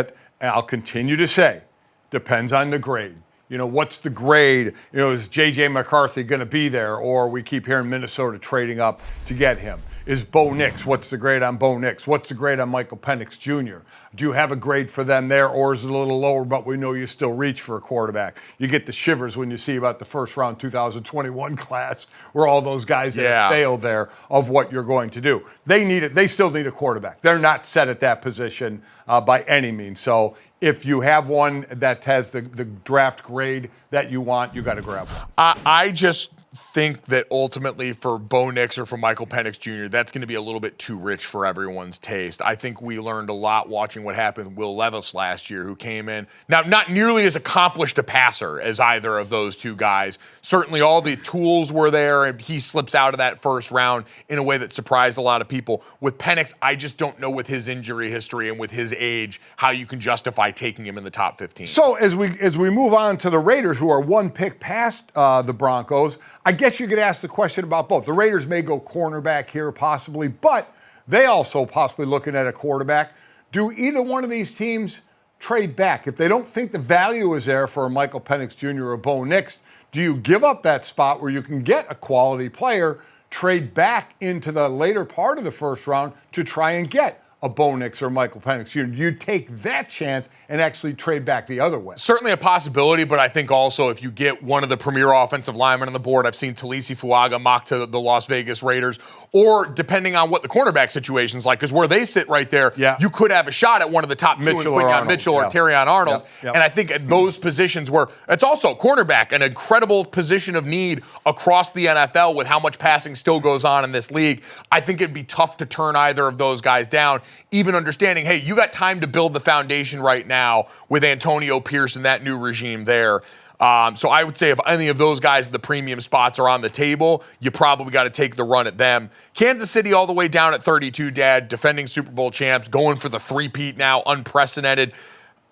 I'll continue to say, depends on the grade. You know, what's the grade? You know, is J.J. McCarthy going to be there? Or we keep hearing Minnesota trading up to get him. Is Bo Nix? What's the grade on Bo Nix? What's the grade on Michael Penix Jr.? Do you have a grade for them there, or is it a little lower, but we know you still reach for a quarterback? You get the shivers when you see about the first round 2021 class where all those guys that have failed there of what you're going to do. They need it. They still need a quarterback. They're not set at that position by any means. So if you have one that has the draft grade that you want, you got to grab one.
I just think that ultimately for Bo Nix or for Michael Penix Jr., that's going to be a little bit too rich for everyone's taste. I think we learned a lot watching what happened with Will Levis last year, who came in, now not nearly as accomplished a passer as either of those two guys. Certainly all the tools were there, and he slips out of that first round in a way that surprised a lot of people. With Penix, I just don't know with his injury history and with his age how you can justify taking him in the top 15.
So as we move on to the Raiders, who are one pick past the Broncos, I guess you could ask the question about both. The Raiders may go cornerback here possibly, but they also possibly looking at a quarterback. Do either one of these teams trade back? If they don't think the value is there for a Michael Penix Jr. or Bo Nix, do you give up that spot where you can get a quality player, trade back into the later part of the first round to try and get a Bo Nix or Michael Penix Jr.? You take that chance and actually trade back the other way.
Certainly a possibility, but I think also if you get one of the premier offensive linemen on the board, I've seen Talisi Fuaga mocked to the Las Vegas Raiders, or depending on what the cornerback situation is like, because where they sit right there, you could have a shot at one of the top two in Quinyon Mitchell or Terrion Arnold. And I think at those positions where it's also cornerback, an incredible position of need across the NFL with how much passing still goes on in this league, I think it'd be tough to turn either of those guys down. Even understanding, hey, you got time to build the foundation right now with Antonio Pierce and that new regime there. So I would say if any of those guys at the premium spots are on the table, you probably got to take the run at them. Kansas City all the way down at 32, Dad, defending Super Bowl champs, going for the three-peat now, unprecedented.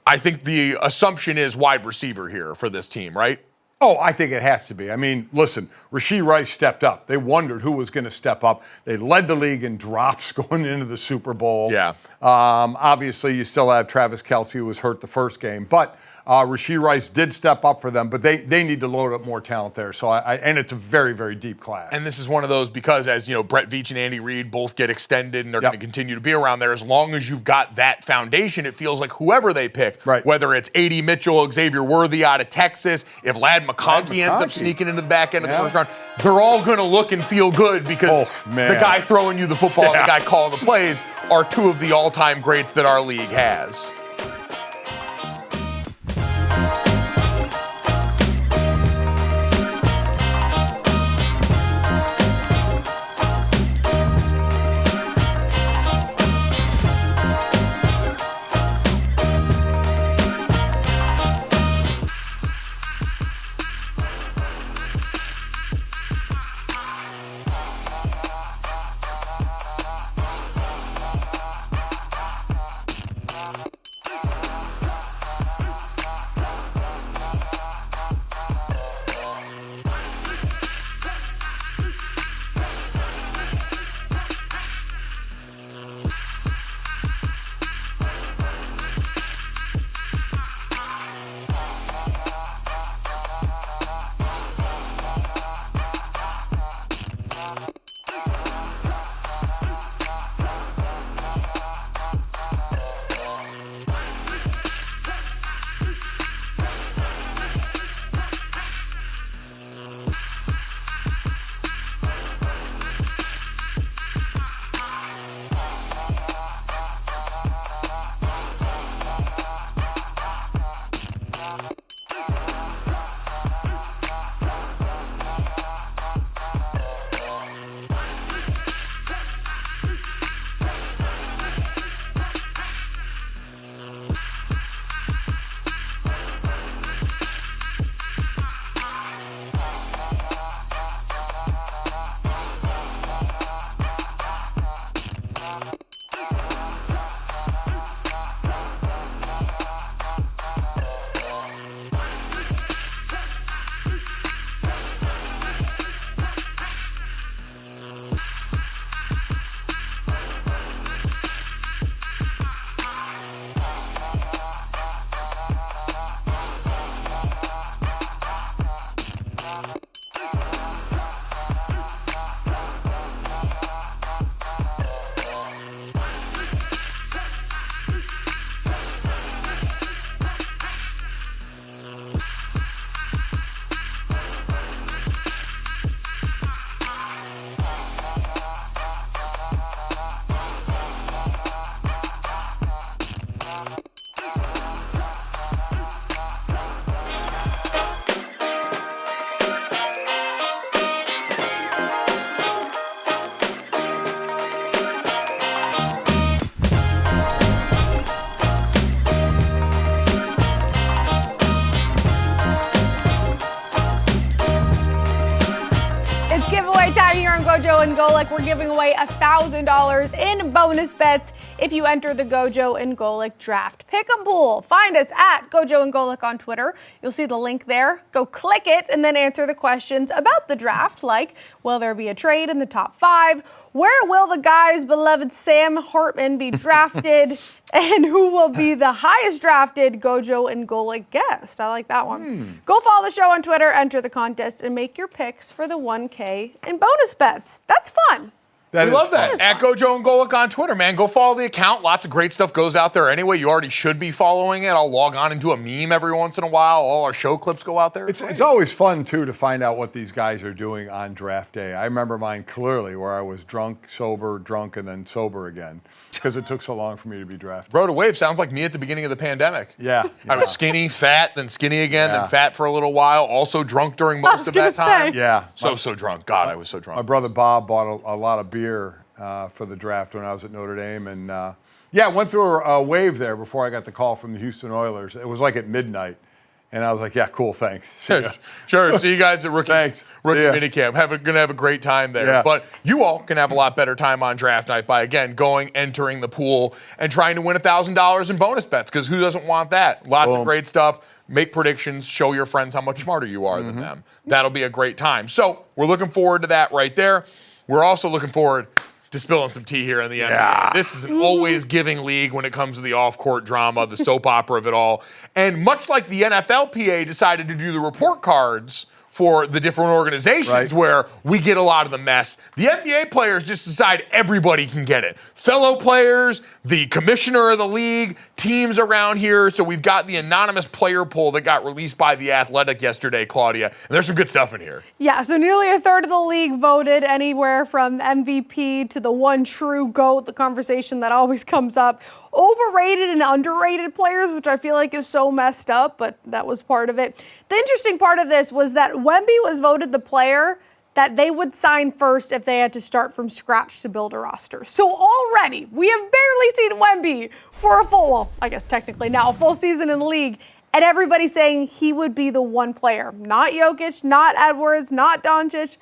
I think the assumption is wide receiver here for this team, right?
Oh, I think it has to be. I mean, listen, Rashee Rice stepped up. They wondered who was going to step up. They led the league in drops going into the Super Bowl.
Yeah.
Obviously, you still have Travis Kelce, who was hurt the first game. But Rashee Rice did step up for them, but they need to load up more talent there. So and it's a very, very deep class.
And this is one of those because, as you know, Brett Veach and Andy Reid both get extended and they're going to continue to be around there. As long as you've got that foundation, it feels like whoever they pick, whether it's A.D. Mitchell, Xavier Worthy out of Texas, if Ladd McConkey ends up sneaking into the back end of the first round, they're all going to look and feel good because the guy throwing you the football and the guy calling the plays are two of the all-time greats that our league has.
giveaway time here on GoJo and Golic. We're giving away $1,000 in bonus bets if you enter the GoJo and Golic draft pick'em pool. Find us at GoJo and Golic on Twitter. You'll see the link there. Go click it and then answer the questions about the draft, like will there be a trade in the top 5? Where will the guy's beloved Sam Hartman be drafted? And who will be the highest drafted GoJo and Golic guest? I like that one. Go follow the show on Twitter, enter the contest, and make your picks for the 1K in bonus bets. That's fun.
We love that. At GoJo and Golic on Twitter, man. Go follow the account. Lots of great stuff goes out there anyway. You already should be following it. I'll log on and do a meme every once in a while. All our show clips go out there.
It's always fun, too, to find out what these guys are doing on draft day. I remember mine clearly where I was drunk, sober, drunk, and then sober again because it took so long for me to be drafted.
Bro to wave sounds like me at the beginning of the pandemic.
Yeah.
I was skinny, fat, then skinny again, then fat for a little while. Also drunk during most of that time.
Yeah.
So drunk. God, I was so drunk.
My brother Bob bought a lot of beer for the draft when I was at Notre Dame. And went through a wave there before I got the call from the Houston Oilers. It was like at midnight. And I was like, yeah, cool, thanks.
Sure. See you guys at rookie minicamp. Gonna have a great time there.
Yeah.
But you all can have a lot better time on draft night by, again, entering the pool and trying to win $1,000 in bonus bets, because who doesn't want that? Lots of great stuff. Make predictions. Show your friends how much smarter you are than them. That'll be a great time. So we're looking forward to that right there. We're also looking forward to spilling some tea here in the NBA. This is an always giving league when it comes to the off-court drama, the soap opera of it all. And much like the NFLPA decided to do the report cards for the different organizations where we get a lot of the mess, the NBA players just decide everybody can get it. Fellow players, the commissioner of the league, teams around here. So we've got the anonymous player poll that got released by The Athletic yesterday, Claudia. And there's some good stuff in here.
Yeah, so nearly a third of the league voted, anywhere from MVP to the one true GOAT, the conversation that always comes up. Overrated and underrated players, which I feel like is so messed up, but that was part of it. The interesting part of this was that Wemby was voted the player that they would sign first if they had to start from scratch to build a roster. So already, we have barely seen Wemby for a full season in the league, and everybody's saying he would be the one player. Not Jokic, not Edwards, not Doncic.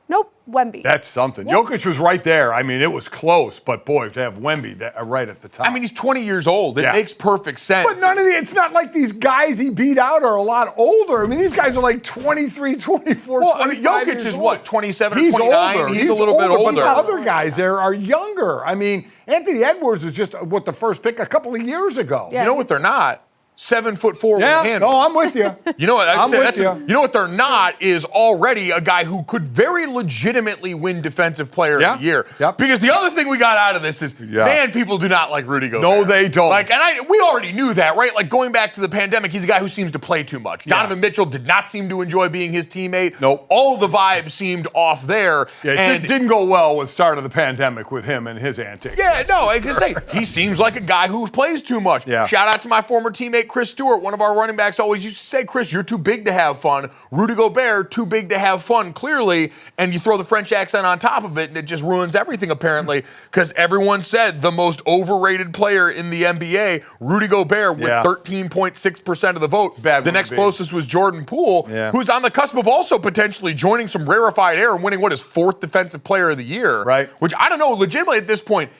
Nope, Wemby.
That's something. Jokic was right there. I mean, it was close, but boy, to have Wemby right at the top.
I mean, he's 20 years old. It makes perfect sense.
But it's not like these guys he beat out are a lot older. I mean, these guys are like 23, 24,
well, I mean, Jokic is what, 27 or 29?
Older.
He's a little bit older.
But the other guys there are younger. I mean, Anthony Edwards was just the first pick a couple of years ago.
Yeah.
You know what they're not? 7'4" with a handle.
No, I'm with you.
You know what?
I'm with you.
You know what they're not is already a guy who could very legitimately win Defensive Player of the Year.
Yep.
Because the other thing we got out of this is, man, people do not like Rudy Gobert.
No, they don't.
We already knew that, right? Like going back to the pandemic, he's a guy who seems to play too much. Donovan Mitchell did not seem to enjoy being his teammate.
Nope.
All of the vibes seemed off there.
Yeah, it didn't go well with the start of the pandemic with him and his antics.
Yeah, no, I can say he seems like a guy who plays too much.
Yeah.
Shout out to my former teammate Chris Stewart, one of our running backs always used to say, Chris, you're too big to have fun. Rudy Gobert, too big to have fun, clearly. And you throw the French accent on top of it, and it just ruins everything, apparently, because everyone said the most overrated player in the NBA, Rudy Gobert, with 13.6% of the vote. The next closest was Jordan Poole, who's on the cusp of also potentially joining some rarefied air and winning, his 4th Defensive Player of the Year.
Right.
Which I don't know, legitimately at this point,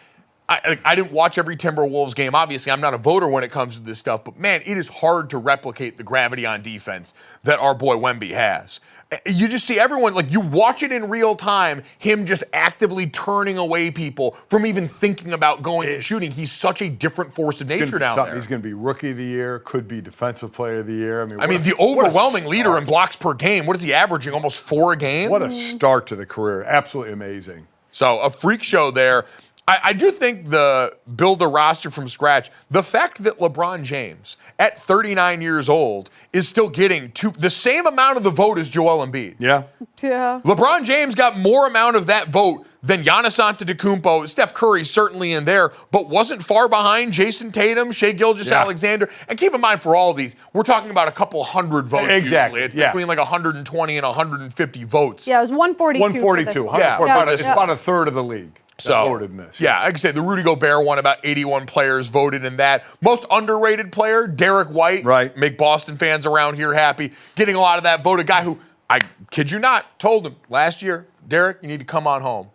I didn't watch every Timberwolves game. Obviously, I'm not a voter when it comes to this stuff. But, man, it is hard to replicate the gravity on defense that our boy Wemby has. You just see everyone, you watch it in real time, him just actively turning away people from even thinking about going and shooting. He's such a different force of nature down there.
He's going to be Rookie of the Year, could be Defensive Player of the Year.
I mean, the overwhelming leader in blocks per game. What is he averaging? Almost 4 a game?
What a start to the career. Absolutely amazing.
So, a freak show there. I do think the build a roster from scratch, the fact that LeBron James, at 39 years old, is still getting the same amount of the vote as Joel Embiid.
Yeah.
LeBron James got more amount of that vote than Giannis Antetokounmpo. Steph Curry certainly in there, but wasn't far behind Jason Tatum, Shai Gilgeous-Alexander. And keep in mind, for all of these, we're talking about a couple hundred votes.
Exactly.
Usually. It's between 120 and 150 votes.
Yeah, it was 142.
142. It's about a third of the league. Voted in this.
Yeah, like I say, the Rudy Gobert one, about 81 players voted in that. Most underrated player, Derek White.
Right.
Make Boston fans around here happy. Getting a lot of that vote. A guy who, I kid you not, told him last year, Derek, you need to come on home.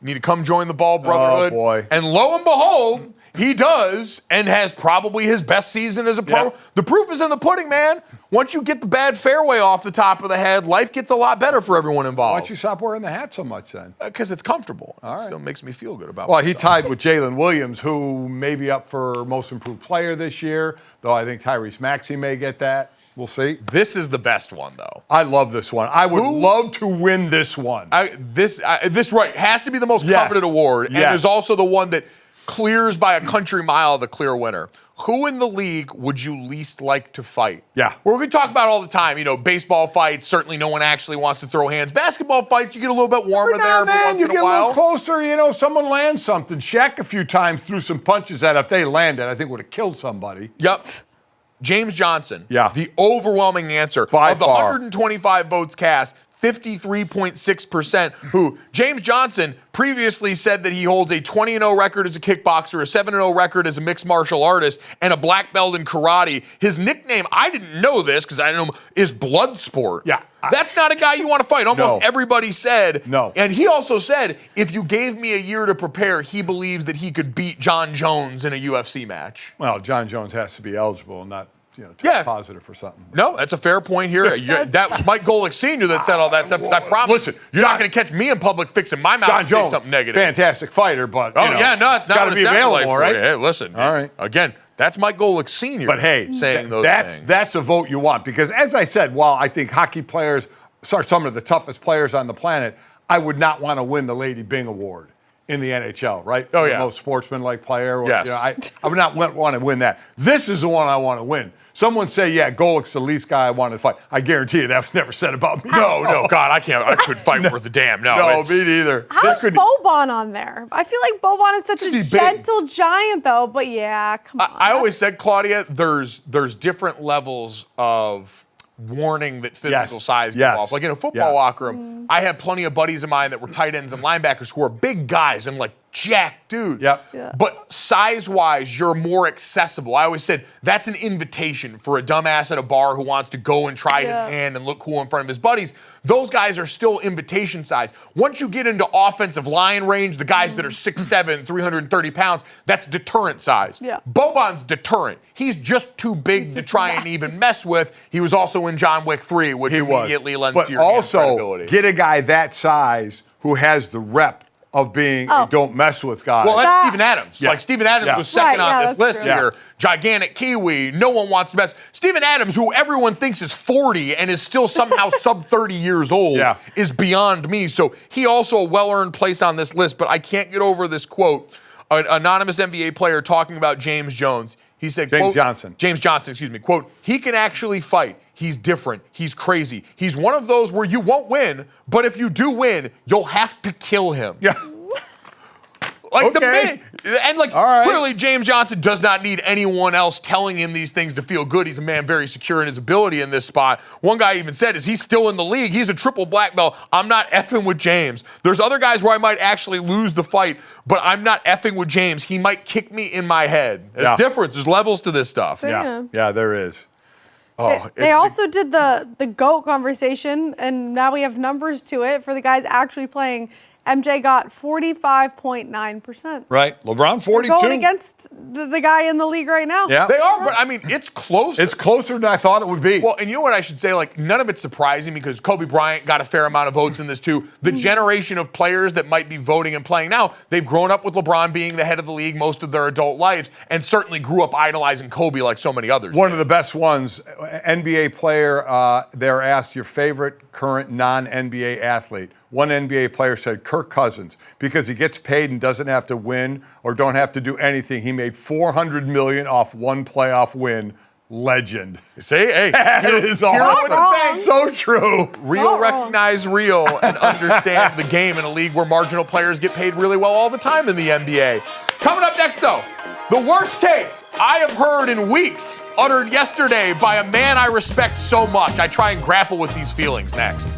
You need to come join the Ball Brotherhood.
Oh, boy.
And lo and behold, he does and has probably his best season as a pro.
Yeah.
The proof is in the pudding, man. Once you get the bad fairway off the top of the head, life gets a lot better for everyone
Why
involved.
don't you stop wearing the hat so much then?
Because it's comfortable.
All
It
right.
still makes me feel good about
Well,
myself.
he tied with Jalen Williams, who may be up for most improved player this year, though I think Tyrese Maxey may get that. We'll see.
This is the best one, though.
I love this one. I would love to win this one.
This has to be the most coveted award, and
Yes.
is also the one that clears by a country mile the clear winner. Who in the league would you least like to fight?
Yeah.
Well, we talk about all the time, baseball fights, certainly no one actually wants to throw hands. Basketball fights, you get a little bit warmer
Every
there
now and
every
then
once
you
in
get
a
a little
while.
closer, someone lands something. Shaq a few times threw some punches that if they landed, I think would have killed somebody.
Yep. James Johnson.
Yeah.
The overwhelming answer.
By
of the
far.
125 votes cast, 53.6%, who James Johnson previously said that he holds a 20-0 record as a kickboxer, a 7-0 record as a mixed martial artist, and a black belt in karate. His nickname, I didn't know this because I didn't know, is Bloodsport.
Yeah.
That's not a guy you want to fight. Almost
No.
everybody said.
No.
And he also said, if you gave me a year to prepare, he believes that he could beat John Jones in a UFC match.
Well, John Jones has to be eligible, not test
Yeah.
positive for something.
No, that's a fair point here. That was Mike Golic Sr. that said all that stuff, because I promise
Listen,
you're not going to catch me in public fixing my mouth
John
and say
Jones,
something negative.
fantastic fighter, but
Oh, yeah, no, it's not
got
what
to be
it sounded
available,
like for
right?
you. Hey, listen.
All right.
Again, that's Mike Golic Sr.
But hey,
saying those
that's
things.
that's a vote you want, because as I said, while I think hockey players are some of the toughest players on the planet, I would not want to win the Lady Byng Award in the NHL, right?
Oh,
For
yeah.
the most sportsmanlike player. Or,
Yes.
I would not want to win that. This is the one I want to win. Someone say, yeah, Golic's the least guy I want to fight. I guarantee you that was never said about me.
No, God, I couldn't fight worth a damn. No,
No,
it's-
me neither.
How's Boban on there? I feel like Boban is such a
He's big.
gentle giant, though. But yeah, come on.
I always said, Claudia, there's different levels of warning that physical
Yes.
size
Yes.
go off. Like in a football
Yeah.
locker room, I had plenty of buddies of mine that were tight ends and linebackers who were big guys and like jacked dudes.
Yep.
Yeah.
But size-wise, you're more accessible. I always said that's an invitation for a dumbass at a bar who wants to go and try his
Yeah.
hand and look cool in front of his buddies. Those guys are still invitation size. Once you get into offensive line range, the guys that are 6'7", 330 pounds, that's deterrent size.
Yeah.
Boban's deterrent. He's just too big to
just
try and
massive.
even mess with. He was also in John Wick 3, which
He was.
immediately lends
But
to your man's
also,
credibility.
get a guy that size who has the rep of being a don't mess with guy.
Well, that's
That-
Steven Adams.
Yeah.
Like, Steven Adams
Yeah.
was second
Right,
on
yeah,
this
that's
list
true.
here. Gigantic Kiwi. No one wants to mess. Steven Adams, who everyone thinks is 40 and is still somehow sub 30 years old,
Yeah.
is beyond me. So he also a well-earned place on this list, but I can't get over this quote. An anonymous NBA player talking about James Jones. He said, quote, James Johnson, excuse me, quote, he can actually fight. He's different. He's crazy. He's one of those where you won't win, but if you do win, you'll have to kill him.
yeah.
Like
Okay.
the man, and like
All right.
clearly James Johnson does not need anyone else telling him these things to feel good. He's a man very secure in his ability in this spot. One guy even said, is he's still in the league? He's a triple black belt. I'm not effing with James. There's other guys where I might actually lose the fight, but I'm not effing with James. He might kick me in my head. There's
Yeah.
difference. There's levels to this stuff.
Yeah, there is.
Oh,
They also did the GOAT conversation, and now we have numbers to it for the guys actually playing. MJ got 45.9%.
Right. LeBron 42.
Going against the guy in the league right now.
Yeah.
They are, but I mean, it's close.
It's closer than I thought it would be.
Well, and you know what I should say? Like, none of it's surprising because Kobe Bryant got a fair amount of votes in this too. The generation of players that might be voting and playing now, they've grown up with LeBron being the head of the league most of their adult lives and certainly grew up idolizing Kobe like so many others.
One of the best ones, NBA player, they're asked your favorite current non-NBA athlete. One NBA player said Kirk Cousins, because he gets paid and doesn't have to win or don't have to do anything. He made $400 million off one playoff win. Legend.
See, hey,
That is
hero
awesome.
with the bang.
So true.
Real recognize real and understand the game in a league where marginal players get paid really well all the time in the NBA. Coming up next, though, the worst take I have heard in weeks uttered yesterday by a man I respect so much. I try and grapple with these feelings next.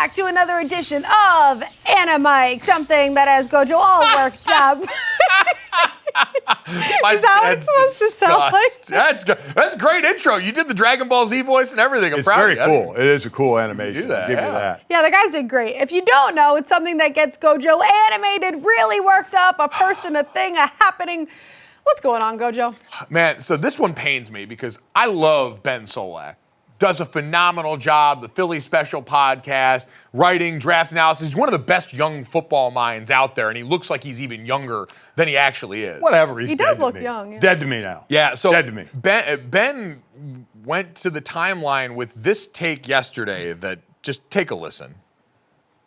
back to another edition of Anna something that has GoJo all worked up. Is that what it's supposed to sound like?
That's a great intro. You did the Dragon Ball Z voice and everything. I'm proud of you.
It's very cool. It is a cool animation.
Do that,
Give you that.
Yeah, the guys did great. If you don't know, it's something that gets GoJo animated, really worked up, a person, a thing, a happening. What's going on, GoJo?
Man, so this one pains me because I love Ben Solak. Does a phenomenal job, the Philly Special podcast, writing, draft analysis. He's one of the best young football minds out there, and he looks like he's even younger than he actually is.
Whatever, he's
He
dead
does
to
look
me.
young, yeah.
Dead to me now.
Yeah, so
Dead to me.
Ben went to the timeline with this take yesterday that just take a listen.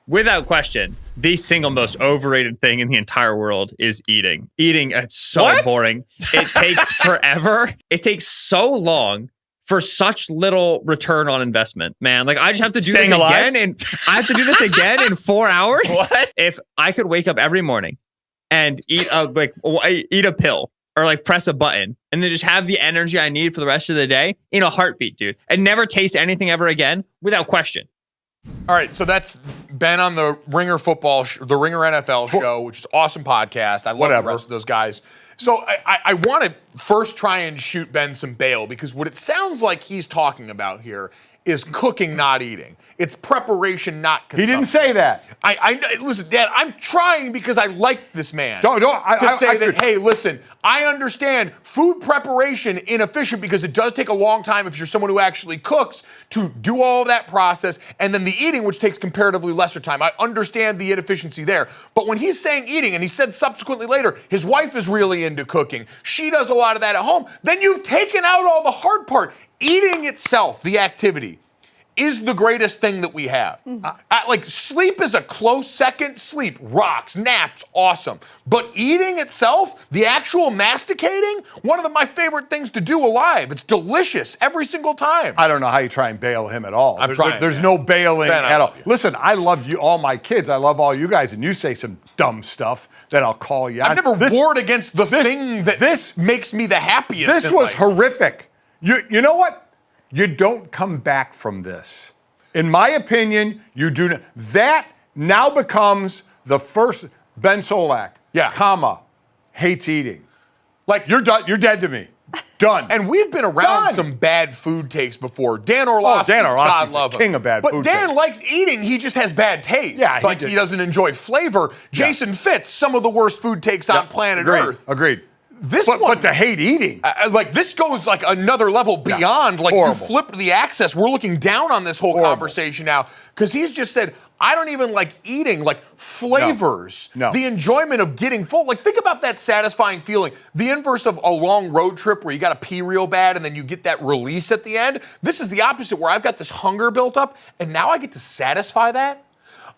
Without question, the single most overrated thing in the entire world is eating. Eating, it's so boring. It takes forever. It takes so long for such little return on investment, man. Like, I just have to do this again, and I have to do this again in 4 hours. What? If I could wake up every morning and eat a pill or like press a button and then just have the energy I need for the rest of the day in a heartbeat, dude, and never taste anything ever again, without question.
All right, so that's Ben on the Ringer the Ringer NFL show, which is an awesome podcast. I love the rest of those guys. So I want to first try and shoot Ben some bail, because what it sounds like he's talking about here is cooking, not eating. It's preparation, not consumption.
He didn't say that.
Listen, Dad, I'm trying because I like this man. Hey, listen, I understand food preparation inefficient because it does take a long time if you're someone who actually cooks to do all of that process, and then the eating, which takes comparatively lesser time. I understand the inefficiency there. But when he's saying eating, and he said subsequently later, his wife is really into cooking. She does a lot of that at home. Then you've taken out all the hard part. Eating itself, the activity, is the greatest thing that we have. Sleep is a close second. Sleep rocks, naps, awesome. But eating itself, the actual masticating, one of my favorite things to do alive. It's delicious every single time.
I don't know how you try and bail him at all.
I'm trying.
There's no bailing
Ben,
at all. Listen, I love you, all my kids. I love all you guys, and you say some dumb stuff that I'll call you.
I've never warred against the thing that makes me the happiest.
This was horrific. You know what? You don't come back from this. In my opinion, you do not. That now becomes the first Ben Solak, hates eating. Like, you're done. You're dead to me. Done.
And we've been around some bad food takes before. Dan Orlovsky, God love him.
King of bad food.
But Dan likes eating, he just has bad taste.
Yeah,
he doesn't enjoy flavor. Jason Fitz, some of the worst food takes on planet Earth.
Agreed.
But
to hate eating.
This goes like another level beyond. Like, you flipped the axis. We're looking down on this whole conversation now, because he's just said, I don't even like eating, like flavors.
No.
The enjoyment of getting full. Like, think about that satisfying feeling. The inverse of a long road trip where you got to pee real bad and then you get that release at the end. This is the opposite, where I've got this hunger built up and now I get to satisfy that.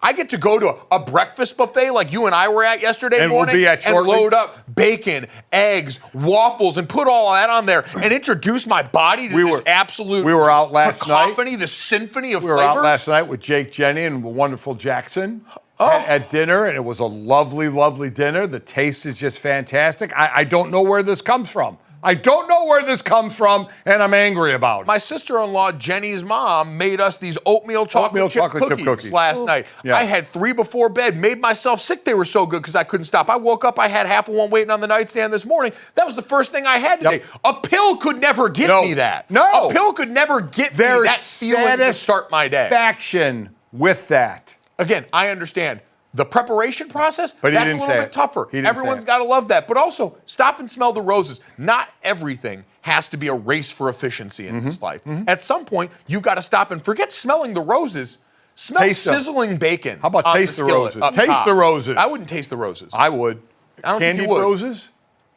I get to go to a breakfast buffet like you and I were at yesterday morning and load up bacon, eggs, waffles, and put all of that on there and introduce my body to this absolute
we were out last
cacophony,
night.
this symphony of
flavors. We were out last night with Jake, Jenny, and wonderful Jackson at dinner, and it was a lovely, lovely dinner. The taste is just fantastic. I don't know where this comes from. I don't know where this comes from, and I'm angry about it.
My sister-in-law, Jenny's mom, made us these oatmeal chocolate chip cookies last night. Yeah. I had 3 before bed, made myself sick. They were so good because I couldn't stop. I woke up, I had half of one waiting on the nightstand this morning. That was the first thing I had today. A pill could never get me that.
No.
A pill could never get me that feeling to start my day.
Satisfaction with that.
Again, I understand. The preparation process,
but
that's a little bit tougher. Everyone's got to love that. But also, stop and smell the roses. Not everything has to be a race for efficiency in this life. At some point, you've got to stop and forget smelling the roses. Smell sizzling bacon.
How about taste the roses? Taste the roses.
I wouldn't taste the roses.
I would.
I don't
Candied
think you would.
roses?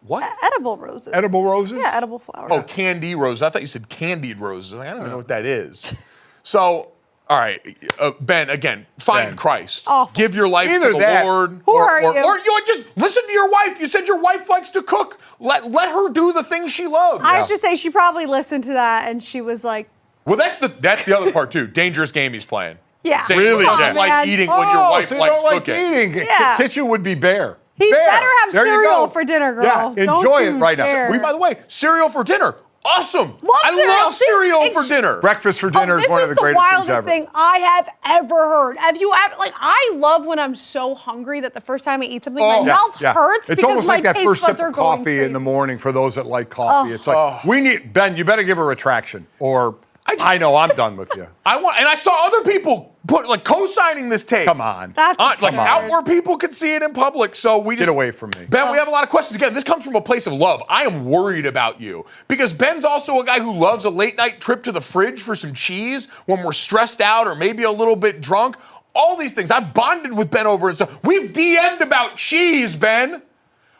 What? Edible roses.
Edible roses?
Yeah, edible flowers.
Oh, candy roses. I thought you said candied roses. I don't even know what that is. So... All right, Ben, again, find Christ.
Awful.
Give your life to the Lord.
Who are you?
Or just listen to your wife. You said your wife likes to cook. Let her do the things she loves.
I have to say, she probably listened to that and she was like...
Well, that's the other part, too. Dangerous game he's playing.
Yeah.
Saying you don't like eating when your wife likes cooking.
Eating. Yeah. Kitchen would be bare.
He better have cereal for dinner, girl.
Yeah, enjoy it right now.
By the way, cereal for dinner. Awesome.
Love cereal.
Cereal for dinner.
Breakfast for dinner is one of the
This is the
greatest things
wildest
ever.
thing I have ever heard. Have you ever, I love when I'm so hungry that the first time I eat something, my mouth hurts
It's
because
almost
my
like that
taste
first
buds
sip
are
of
going
coffee
crazy.
in the morning for those that like coffee. It's like, we need, Ben, you better give a retraction. Or, I know, I'm done with you.
And I saw other people co-signing this tape.
Come on.
That's absurd.
Out where people could see it in public. So we just
Get away from me.
Ben, we have a lot of questions. Again, this comes from a place of love. I am worried about you because Ben's also a guy who loves a late night trip to the fridge for some cheese when we're stressed out or maybe a little bit drunk. All these things. I've bonded with Ben over and stuff. We've DM'd about cheese, Ben.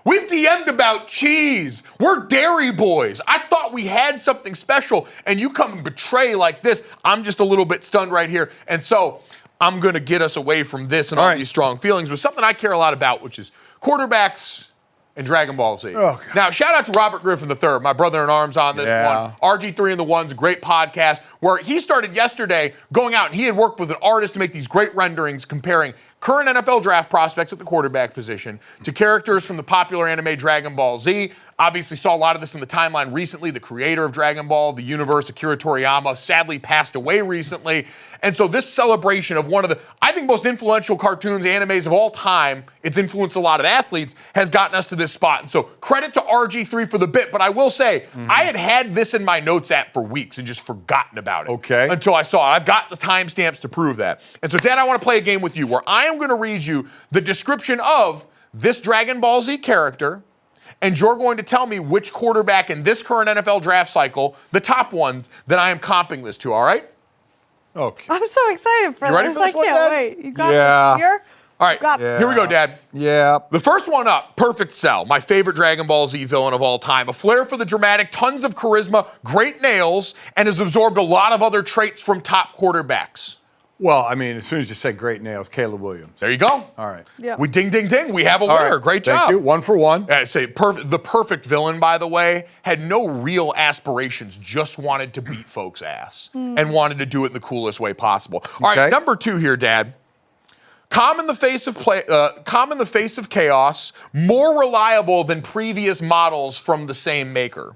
We've DM'd about cheese. We're dairy boys. I thought we had something special, and you come and betray like this. I'm just a little bit stunned right here. And so I'm going to get us away from this and all these strong feelings with something I care a lot about, which is quarterbacks and Dragon Ball Z.
Oh,
now, shout out to Robert Griffin III, my brother in arms on this one. RG3 and the One's a great podcast where he started yesterday going out and he had worked with an artist to make these great renderings comparing current NFL draft prospects at the quarterback position to characters from the popular anime Dragon Ball Z. Obviously saw a lot of this in the timeline recently. The creator of Dragon Ball, the universe, Akira Toriyama, sadly passed away recently. And so this celebration of one of the, I think, most influential cartoons, animes of all time, it's influenced a lot of athletes, has gotten us to this spot. And so credit to RG3 for the bit, but I will say, I had this in my notes app for weeks and just forgotten about it.
Okay.
Until I saw it. I've got the timestamps to prove that. And so, Dad, I want to play a game with you where I am going to read you the description of this Dragon Ball Z character, and you're going to tell me which quarterback in this current NFL draft cycle, the top ones, that I am comping this to, all right?
Okay.
I'm so excited for
You ready
this.
for this
I
one,
can't
Dad?
wait. You got
Yeah.
it here?
All right, here we go, Dad.
Yeah.
The first one up, Perfect Cell, my favorite Dragon Ball Z villain of all time. A flair for the dramatic, tons of charisma, great nails, and has absorbed a lot of other traits from top quarterbacks.
Well, I mean, as soon as you said great nails, Caleb Williams.
There you go.
All right.
Yeah.
We ding, ding, ding. We have a
All
winner.
right.
Great job.
Thank you. 1 for 1.
I say the perfect villain, by the way, had no real aspirations, just wanted to beat folks' ass and wanted to do it in the coolest way possible. All right, number 2 here, Dad. Calm in the face of chaos, more reliable than previous models from the same maker.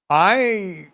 That's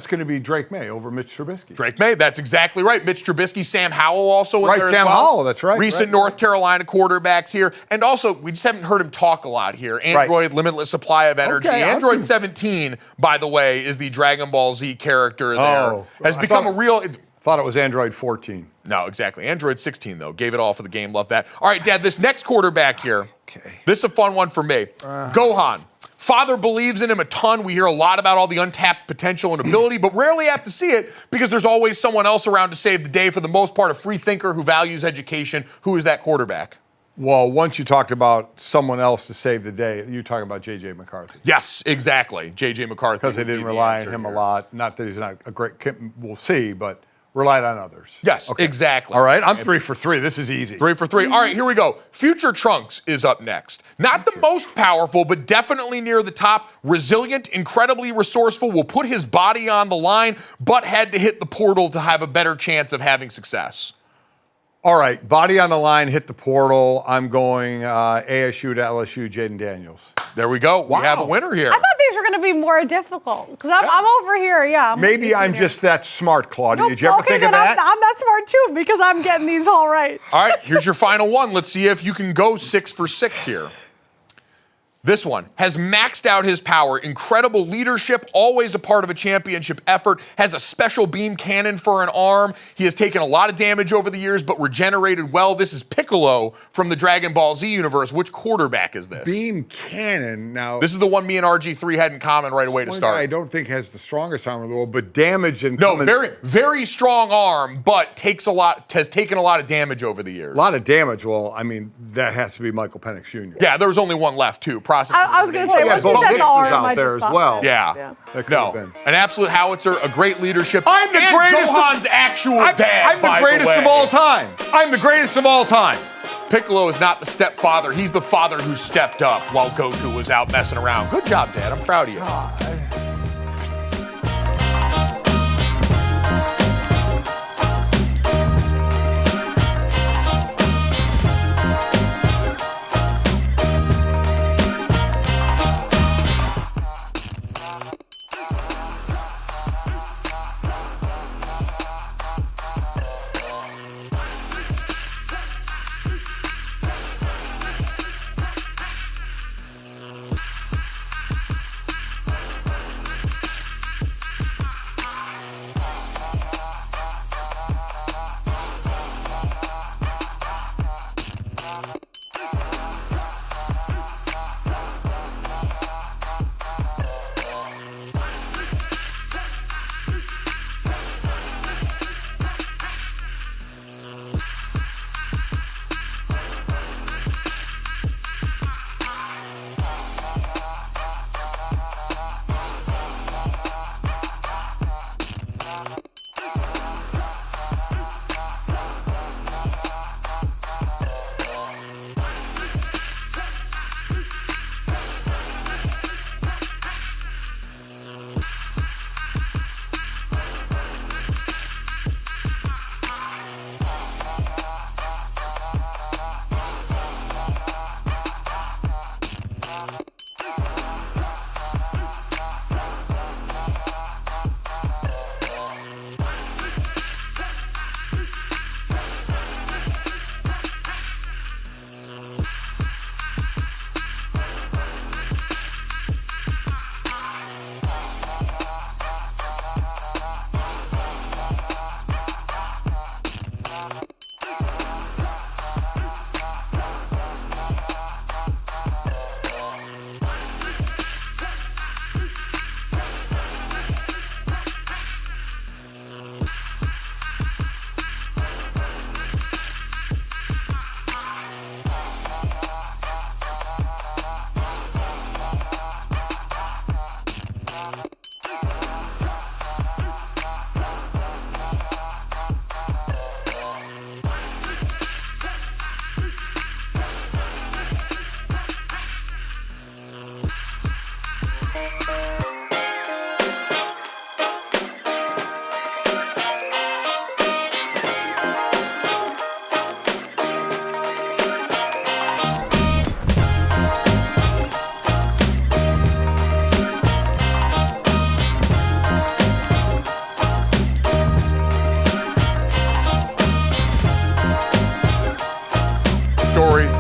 going to be Drake May over Mitch Trubisky.
Drake May, that's exactly right. Mitch Trubisky, Sam Howell also in
Right,
there
Sam
as well.
Howell, that's right.
Recent North Carolina quarterbacks here. And also, we just haven't heard him talk a lot here. Android, limitless supply of energy.
Okay,
Android 17, by the way, is the Dragon Ball Z character there. Has become a real...
Thought it was Android 14.
No, exactly. Android 16, though. Gave it all for the game. Love that. All right, Dad, this next quarterback here.
Okay.
This is a fun one for me. Gohan. Father believes in him a ton. We hear a lot about all the untapped potential and ability, but rarely have to see it because there's always someone else around to save the day. For the most part, a free thinker who values education. Who is that quarterback?
Well, once you talked about someone else to save the day, you're talking about J.J. McCarthy.
Yes, exactly. J.J. McCarthy.
Because they didn't rely on him a lot. Not that he's not a great, we'll see, but relied on others.
Yes, exactly.
All right, I'm 3 for 3. This is easy.
3 for 3. All right, here we go. Future Trunks is up next. Not the most powerful, but definitely near the top. Resilient, incredibly resourceful, will put his body on the line, but had to hit the portal to have a better chance of having success.
All right, body on the line, hit the portal. I'm going ASU to LSU, Jaden Daniels.
There we go. We have a winner here.
I thought these were going to be more difficult because I'm over here. Yeah.
Maybe I'm just that smart, Claudia.
Nope.
Did you ever think of that?
I'm that smart too because I'm getting these all right.
All right, here's your final one. Let's see if you can go 6 for 6 here. This one has maxed out his power, incredible leadership, always a part of a championship effort, has a special beam cannon for an arm. He has taken a lot of damage over the years, but regenerated well. This is Piccolo from the Dragon Ball Z universe. Which quarterback is this?
Beam cannon. Now,
This is the one me and RG3 had in common right away to
one
start.
guy I don't think has the strongest arm in the world, but damage and
No, very, very strong arm, but has taken a lot of damage over the years.
A lot of damage. Well, I mean, that has to be Michael Penix Jr.
Yeah, there was only one left, too.
I was going to say, once you
Bo
said
Nix
the
was
arm,
out
I
there
just
as
thought
well.
Yeah.
That could
No,
have been.
an absolute howitzer, a great leadership.
I'm the
and
greatest.
Gohan's actual dad,
I'm the
by
greatest
way.
of all time. I'm the greatest of all time.
Piccolo is not the stepfather. He's the father who stepped up while Goku was out messing around. Good job, Dad. I'm proud of you.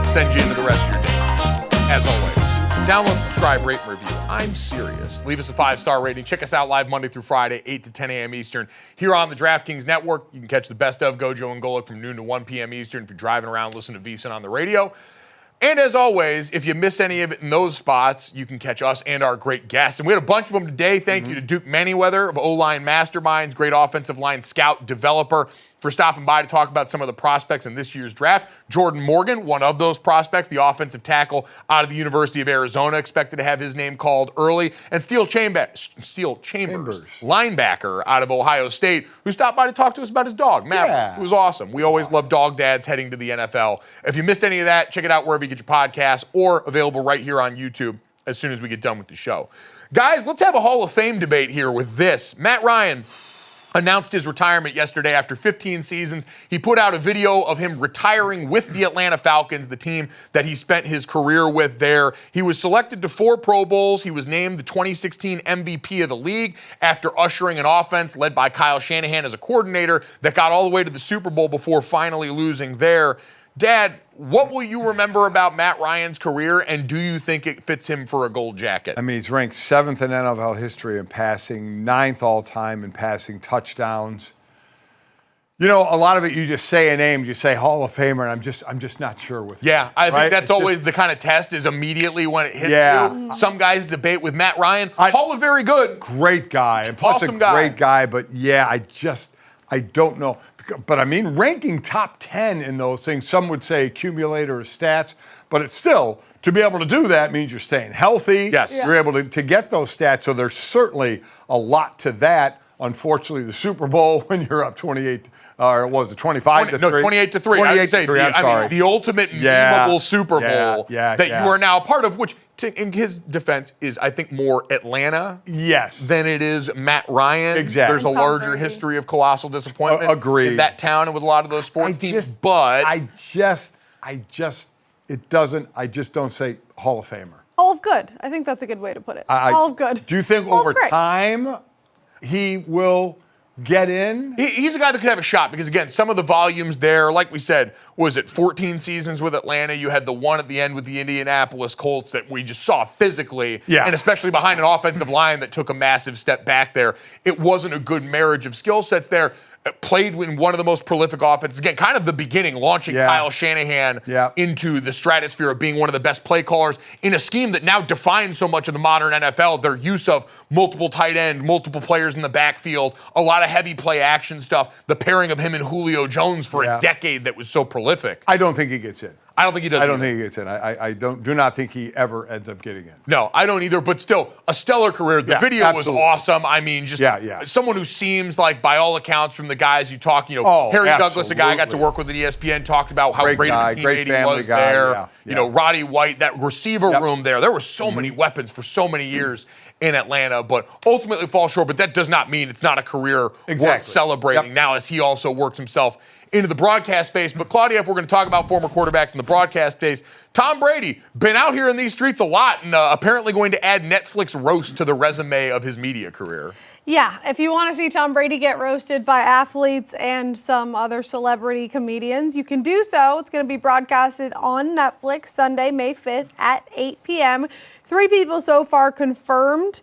send you into the rest of your day. As always, download, subscribe, rate, and review. I'm serious. Leave us a 5-star rating. Check us out live Monday through Friday, 8 to 10 a.m. Eastern. Here on the DraftKings Network, you can catch the best of GoJo and Golic from noon to 1 p.m. Eastern. If you're driving around, listen to VSiN on the radio. And as always, if you miss any of it in those spots, you can catch us and our great guests. And we had a bunch of them today. Thank you to Duke Manyweather of O-Line Masterminds, great offensive line scout developer, for stopping by to talk about some of the prospects in this year's draft. Jordan Morgan, one of those prospects, the offensive tackle out of the University of Arizona, expected to have his name called early. And Steele Chambers, linebacker out of Ohio State, who stopped by to talk to us about his dog, Maverick. It was awesome. We always love dog dads heading to the NFL. If you missed any of that, check it out wherever you get your podcasts, or available right here on YouTube as soon as we get done with the show. Guys, let's have a Hall of Fame debate here with this. Matt Ryan announced his retirement yesterday after 15 seasons. He put out a video of him retiring with the Atlanta Falcons, the team that he spent his career with there. He was selected to 4 Pro Bowls. He was named the 2016 MVP of the league after ushering an offense led by Kyle Shanahan as a coordinator that got all the way to the Super Bowl before finally losing there. Dad, what will you remember about Matt Ryan's career, and do you think it fits him for a gold jacket?
I mean, he's ranked 7th in NFL history in passing, 9th all-time in passing touchdowns. You know, a lot of it, you just say a name, you say Hall of Famer, and I'm just not sure with it.
Yeah, I think that's always the kind of test, is immediately when it hits you. Some guys debate with Matt Ryan. Hall of very good.
Great guy. And plus
awesome
great guy, but yeah, I don't know. But I mean, ranking top 10 in those things, some would say accumulator of stats, but it's still, to be able to do that means you're staying healthy.
Yes.
You're able to get those stats, so there's certainly a lot to that. Unfortunately, the Super Bowl, when you're up 28, or what was it, 25 to 3?
No, 28 to 3.
28
I would say,
to 3, I'm sorry.
I mean, the ultimate memeable Super Bowl that you are now a part of, which, in his defense, is, I think, more Atlanta than it is Matt Ryan.
Exactly.
There's a larger history of colossal disappointment in that town and with a lot of those sports teams. But
I just don't say Hall of Famer.
Hall of good. I think that's a good way to put it. Hall of good.
Do you think over time he will get in?
He's a guy that could have a shot because, again, some of the volumes there, like we said, was it 14 seasons with Atlanta? You had the one at the end with the Indianapolis Colts that we just saw physically, and especially behind an offensive line that took a massive step back there. It wasn't a good marriage of skill sets there. Played in one of the most prolific offenses. Again, kind of the beginning, launching Kyle Shanahan into the stratosphere of being one of the best play callers in a scheme that now defines so much of the modern NFL. Their use of multiple tight end, multiple players in the backfield, a lot of heavy play action stuff, the pairing of him and Julio Jones for a decade that was so prolific.
I don't think he gets in.
I don't think he does.
I don't think he gets in. I do not think he ever ends up getting in.
No, I don't either, but still, a stellar career. The video was awesome. I mean, just someone who seems like, by all accounts, from the guys you talk, Harry Douglas, a guy I got to work with at ESPN, talked about how great of a teammate he was there. You know, Roddy White, that receiver room there. There were so many weapons for so many years in Atlanta, but ultimately fall short. But that does not mean it's not a career worth celebrating now, as he also works himself into the broadcast space. But Claudia, if we're going to talk about former quarterbacks in the broadcast space, Tom Brady, been out here in these streets a lot, and apparently going to add Netflix roast to the resume of his media career.
Yeah, if you want to see Tom Brady get roasted by athletes and some other celebrity comedians, you can do so. It's going to be broadcasted on Netflix Sunday, May 5th at 8 p.m. 3 people so far confirmed.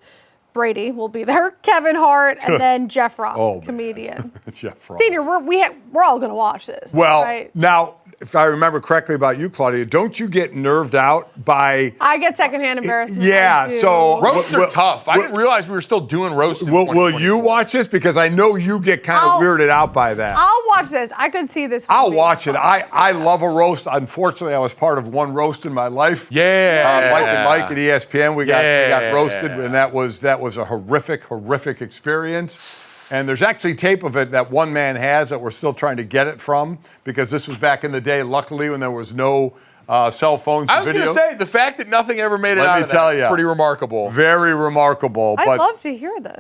Brady will be there, Kevin Hart, and then Jeff Ross, comedian.
Jeff Ross.
Senior, we're all going to watch this.
Well,
right?
Now, if I remember correctly about you, Claudia, don't you get nerved out by...
I get secondhand embarrassment.
Yeah, so...
Roasts are tough. I didn't realize we were still doing roasts.
Will you watch this? Because I know you get kind of weirded out by that.
I'll watch this. I could see this.
I'll watch it. I love a roast. Unfortunately, I was part of one roast in my life.
Mike
and Mike at ESPN. We got roasted, and that was a horrific experience. And there's actually tape of it that one man has that we're still trying to get it from, because this was back in the day, luckily, when there was no cell phones and video.
I was going to say, the fact that nothing ever made it out of that is pretty remarkable.
Very remarkable.
I'd love to hear this.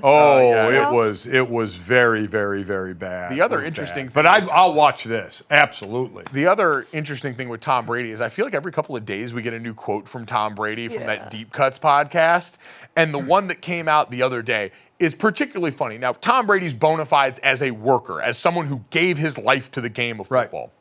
It was very, very, very bad.
The other interesting thing...
But I'll watch this, absolutely.
The other interesting thing with Tom Brady is I feel like every couple of days we get a new quote from Tom Brady from that Deep Cuts podcast. And the one that came out the other day is particularly funny. Now, Tom Brady's bona fides as a worker, as someone who gave his life to the game of football.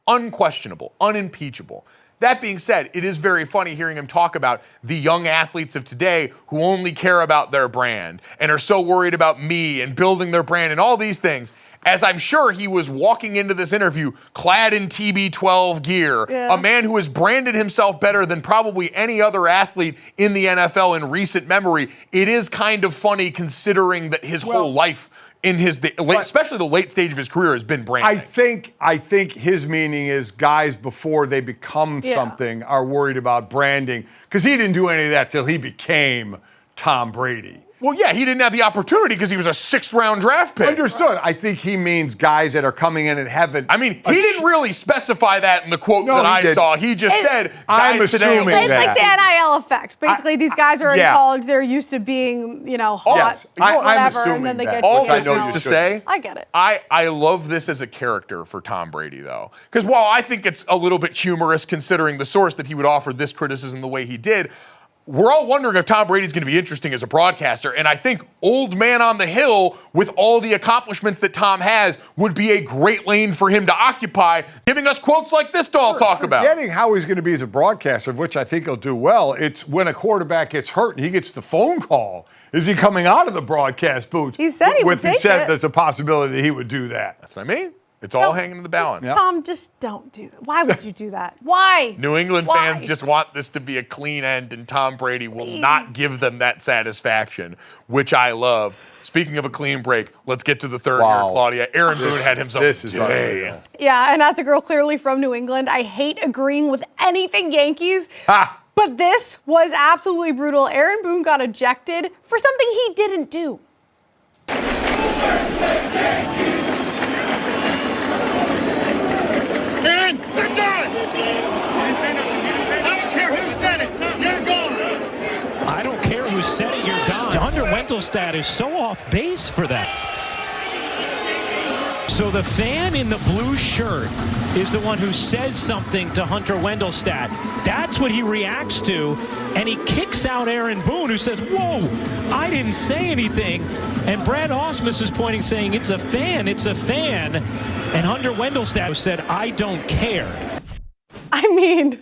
unquestionable, unimpeachable. That being said, it is very funny hearing him talk about the young athletes of today who only care about their brand and are so worried about me and building their brand and all these things. As I'm sure he was walking into this interview clad in TB12 gear, a man who has branded himself better than probably any other athlete in the NFL in recent memory. It is kind of funny considering that his whole life in especially the late stage of his career has been branding.
I think his meaning is guys before they become something are worried about branding because he didn't do any of that till he became Tom Brady.
Well, yeah, he didn't have the opportunity because he was a 6th-round draft pick.
Understood. I think he means guys that are coming in and haven't.
I mean, he didn't really specify that in the quote that I saw. He just said,
I'm
guys today
assuming
It's
that.
like the NIL effect. Basically, these guys are in college. They're used to being, hot,
Yes,
whatever,
I'm assuming
and then they
that.
get
all
Which I
this
know
is
you
to
should.
say,
I get it.
I love this as a character for Tom Brady, though. Because while I think it's a little bit humorous considering the source that he would offer this criticism the way he did, we're all wondering if Tom Brady's going to be interesting as a broadcaster. And I think old man on the hill, with all the accomplishments that Tom has, would be a great lane for him to occupy, giving us quotes like this to all talk about.
Forgetting how he's going to be as a broadcaster, of which I think he'll do well, it's when a quarterback gets hurt and he gets the phone call. Is he coming out of the broadcast booth?
He said he would take it.
There's a possibility that he would do that.
That's what I mean. It's all hanging in the balance.
Tom, just don't do that. Why would you do that? Why?
New England fans just want this to be a clean end, and Tom Brady will not give them that satisfaction, which I love. Speaking of a clean break, let's get to the third here, Claudia. Aaron Boone had himself a day.
Yeah, and as a girl clearly from New England, I hate agreeing with anything Yankees. But this was absolutely brutal. Aaron Boone got ejected for something he didn't do.
Aaron, you're done! I don't care who said it, you're gone!
I don't care who said it, you're gone. Hunter Wendelstedt is so off base for that. So the fan in the blue shirt is the one who says something to Hunter Wendelstedt. That's what he reacts to, and he kicks out Aaron Boone, who says, whoa, I didn't say anything. And Brad Ausmus is pointing, saying, it's a fan. And Hunter Wendelstedt said, I don't care.
I mean,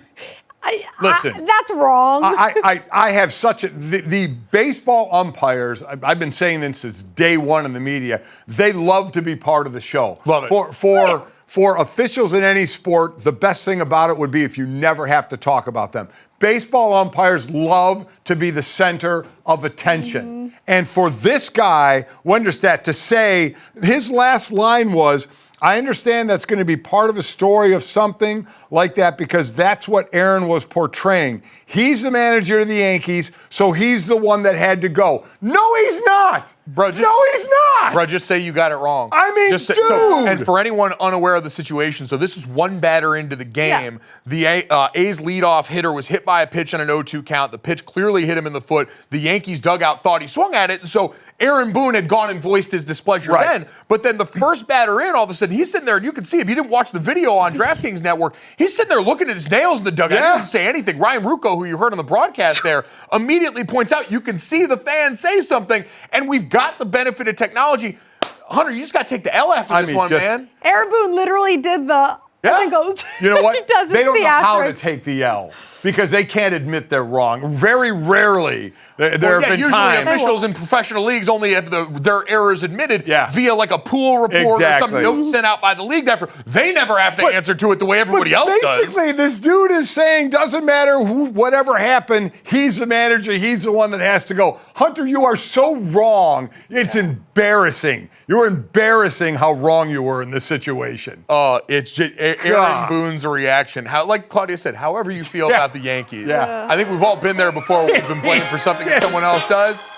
Listen,
that's wrong.
I have such the baseball umpires, I've been saying this since day one in the media, they love to be part of the show.
Love it.
For officials in any sport, the best thing about it would be if you never have to talk about them. Baseball umpires love to be the center of attention. And for this guy, Wendelstedt, to say, his last line was, I understand that's going to be part of a story of something like that because that's what Aaron was portraying. He's the manager of the Yankees, so he's the one that had to go. No, he's not.
Bro,
no, he's not.
Bro, just say you got it wrong.
I mean,
dude. And for anyone unaware of the situation, so this is one batter into the game. Yeah. The A's leadoff hitter was hit by a pitch on an 0-2 count. The pitch clearly hit him in the foot. The Yankees dugout thought he swung at it, and so Aaron Boone had gone and voiced his displeasure then. But then the first batter in, all of a sudden, he's sitting there, and you can see, if you didn't watch the video on DraftKings Network, he's sitting there looking at his nails in the dugout. He doesn't say anything. Ryan Rucco, who you heard on the broadcast there, immediately points out, you can see the fan say something, and we've got the benefit of technology. Hunter, you just got to take the L after this one, man.
Aaron Boone literally did the... And goes,
you know what?
he does
they don't know how to
theatrics.
take the L because they can't admit they're wrong. Very rarely there have been
usually
times.
officials in professional leagues only have their errors admitted via like a pool report or some note sent out by the league. They never have to answer to it the way everybody else does.
Basically, this dude is saying, doesn't matter whatever happened, he's the manager, he's the one that has to go. Hunter, you are so wrong. It's embarrassing. You're embarrassing how wrong you were in this situation.
It's just Aaron Boone's reaction. Like Claudia said, however you feel about the Yankees. I think we've all been there before where we've been blamed for something that someone else does.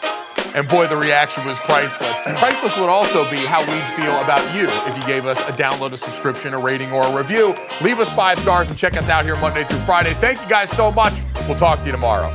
And boy, the reaction was priceless. Priceless would also be how we'd feel about you if you gave us a download, a subscription, a rating, or a review. Leave us 5 stars and check us out here Monday through Friday. Thank you guys so much. We'll talk to you tomorrow.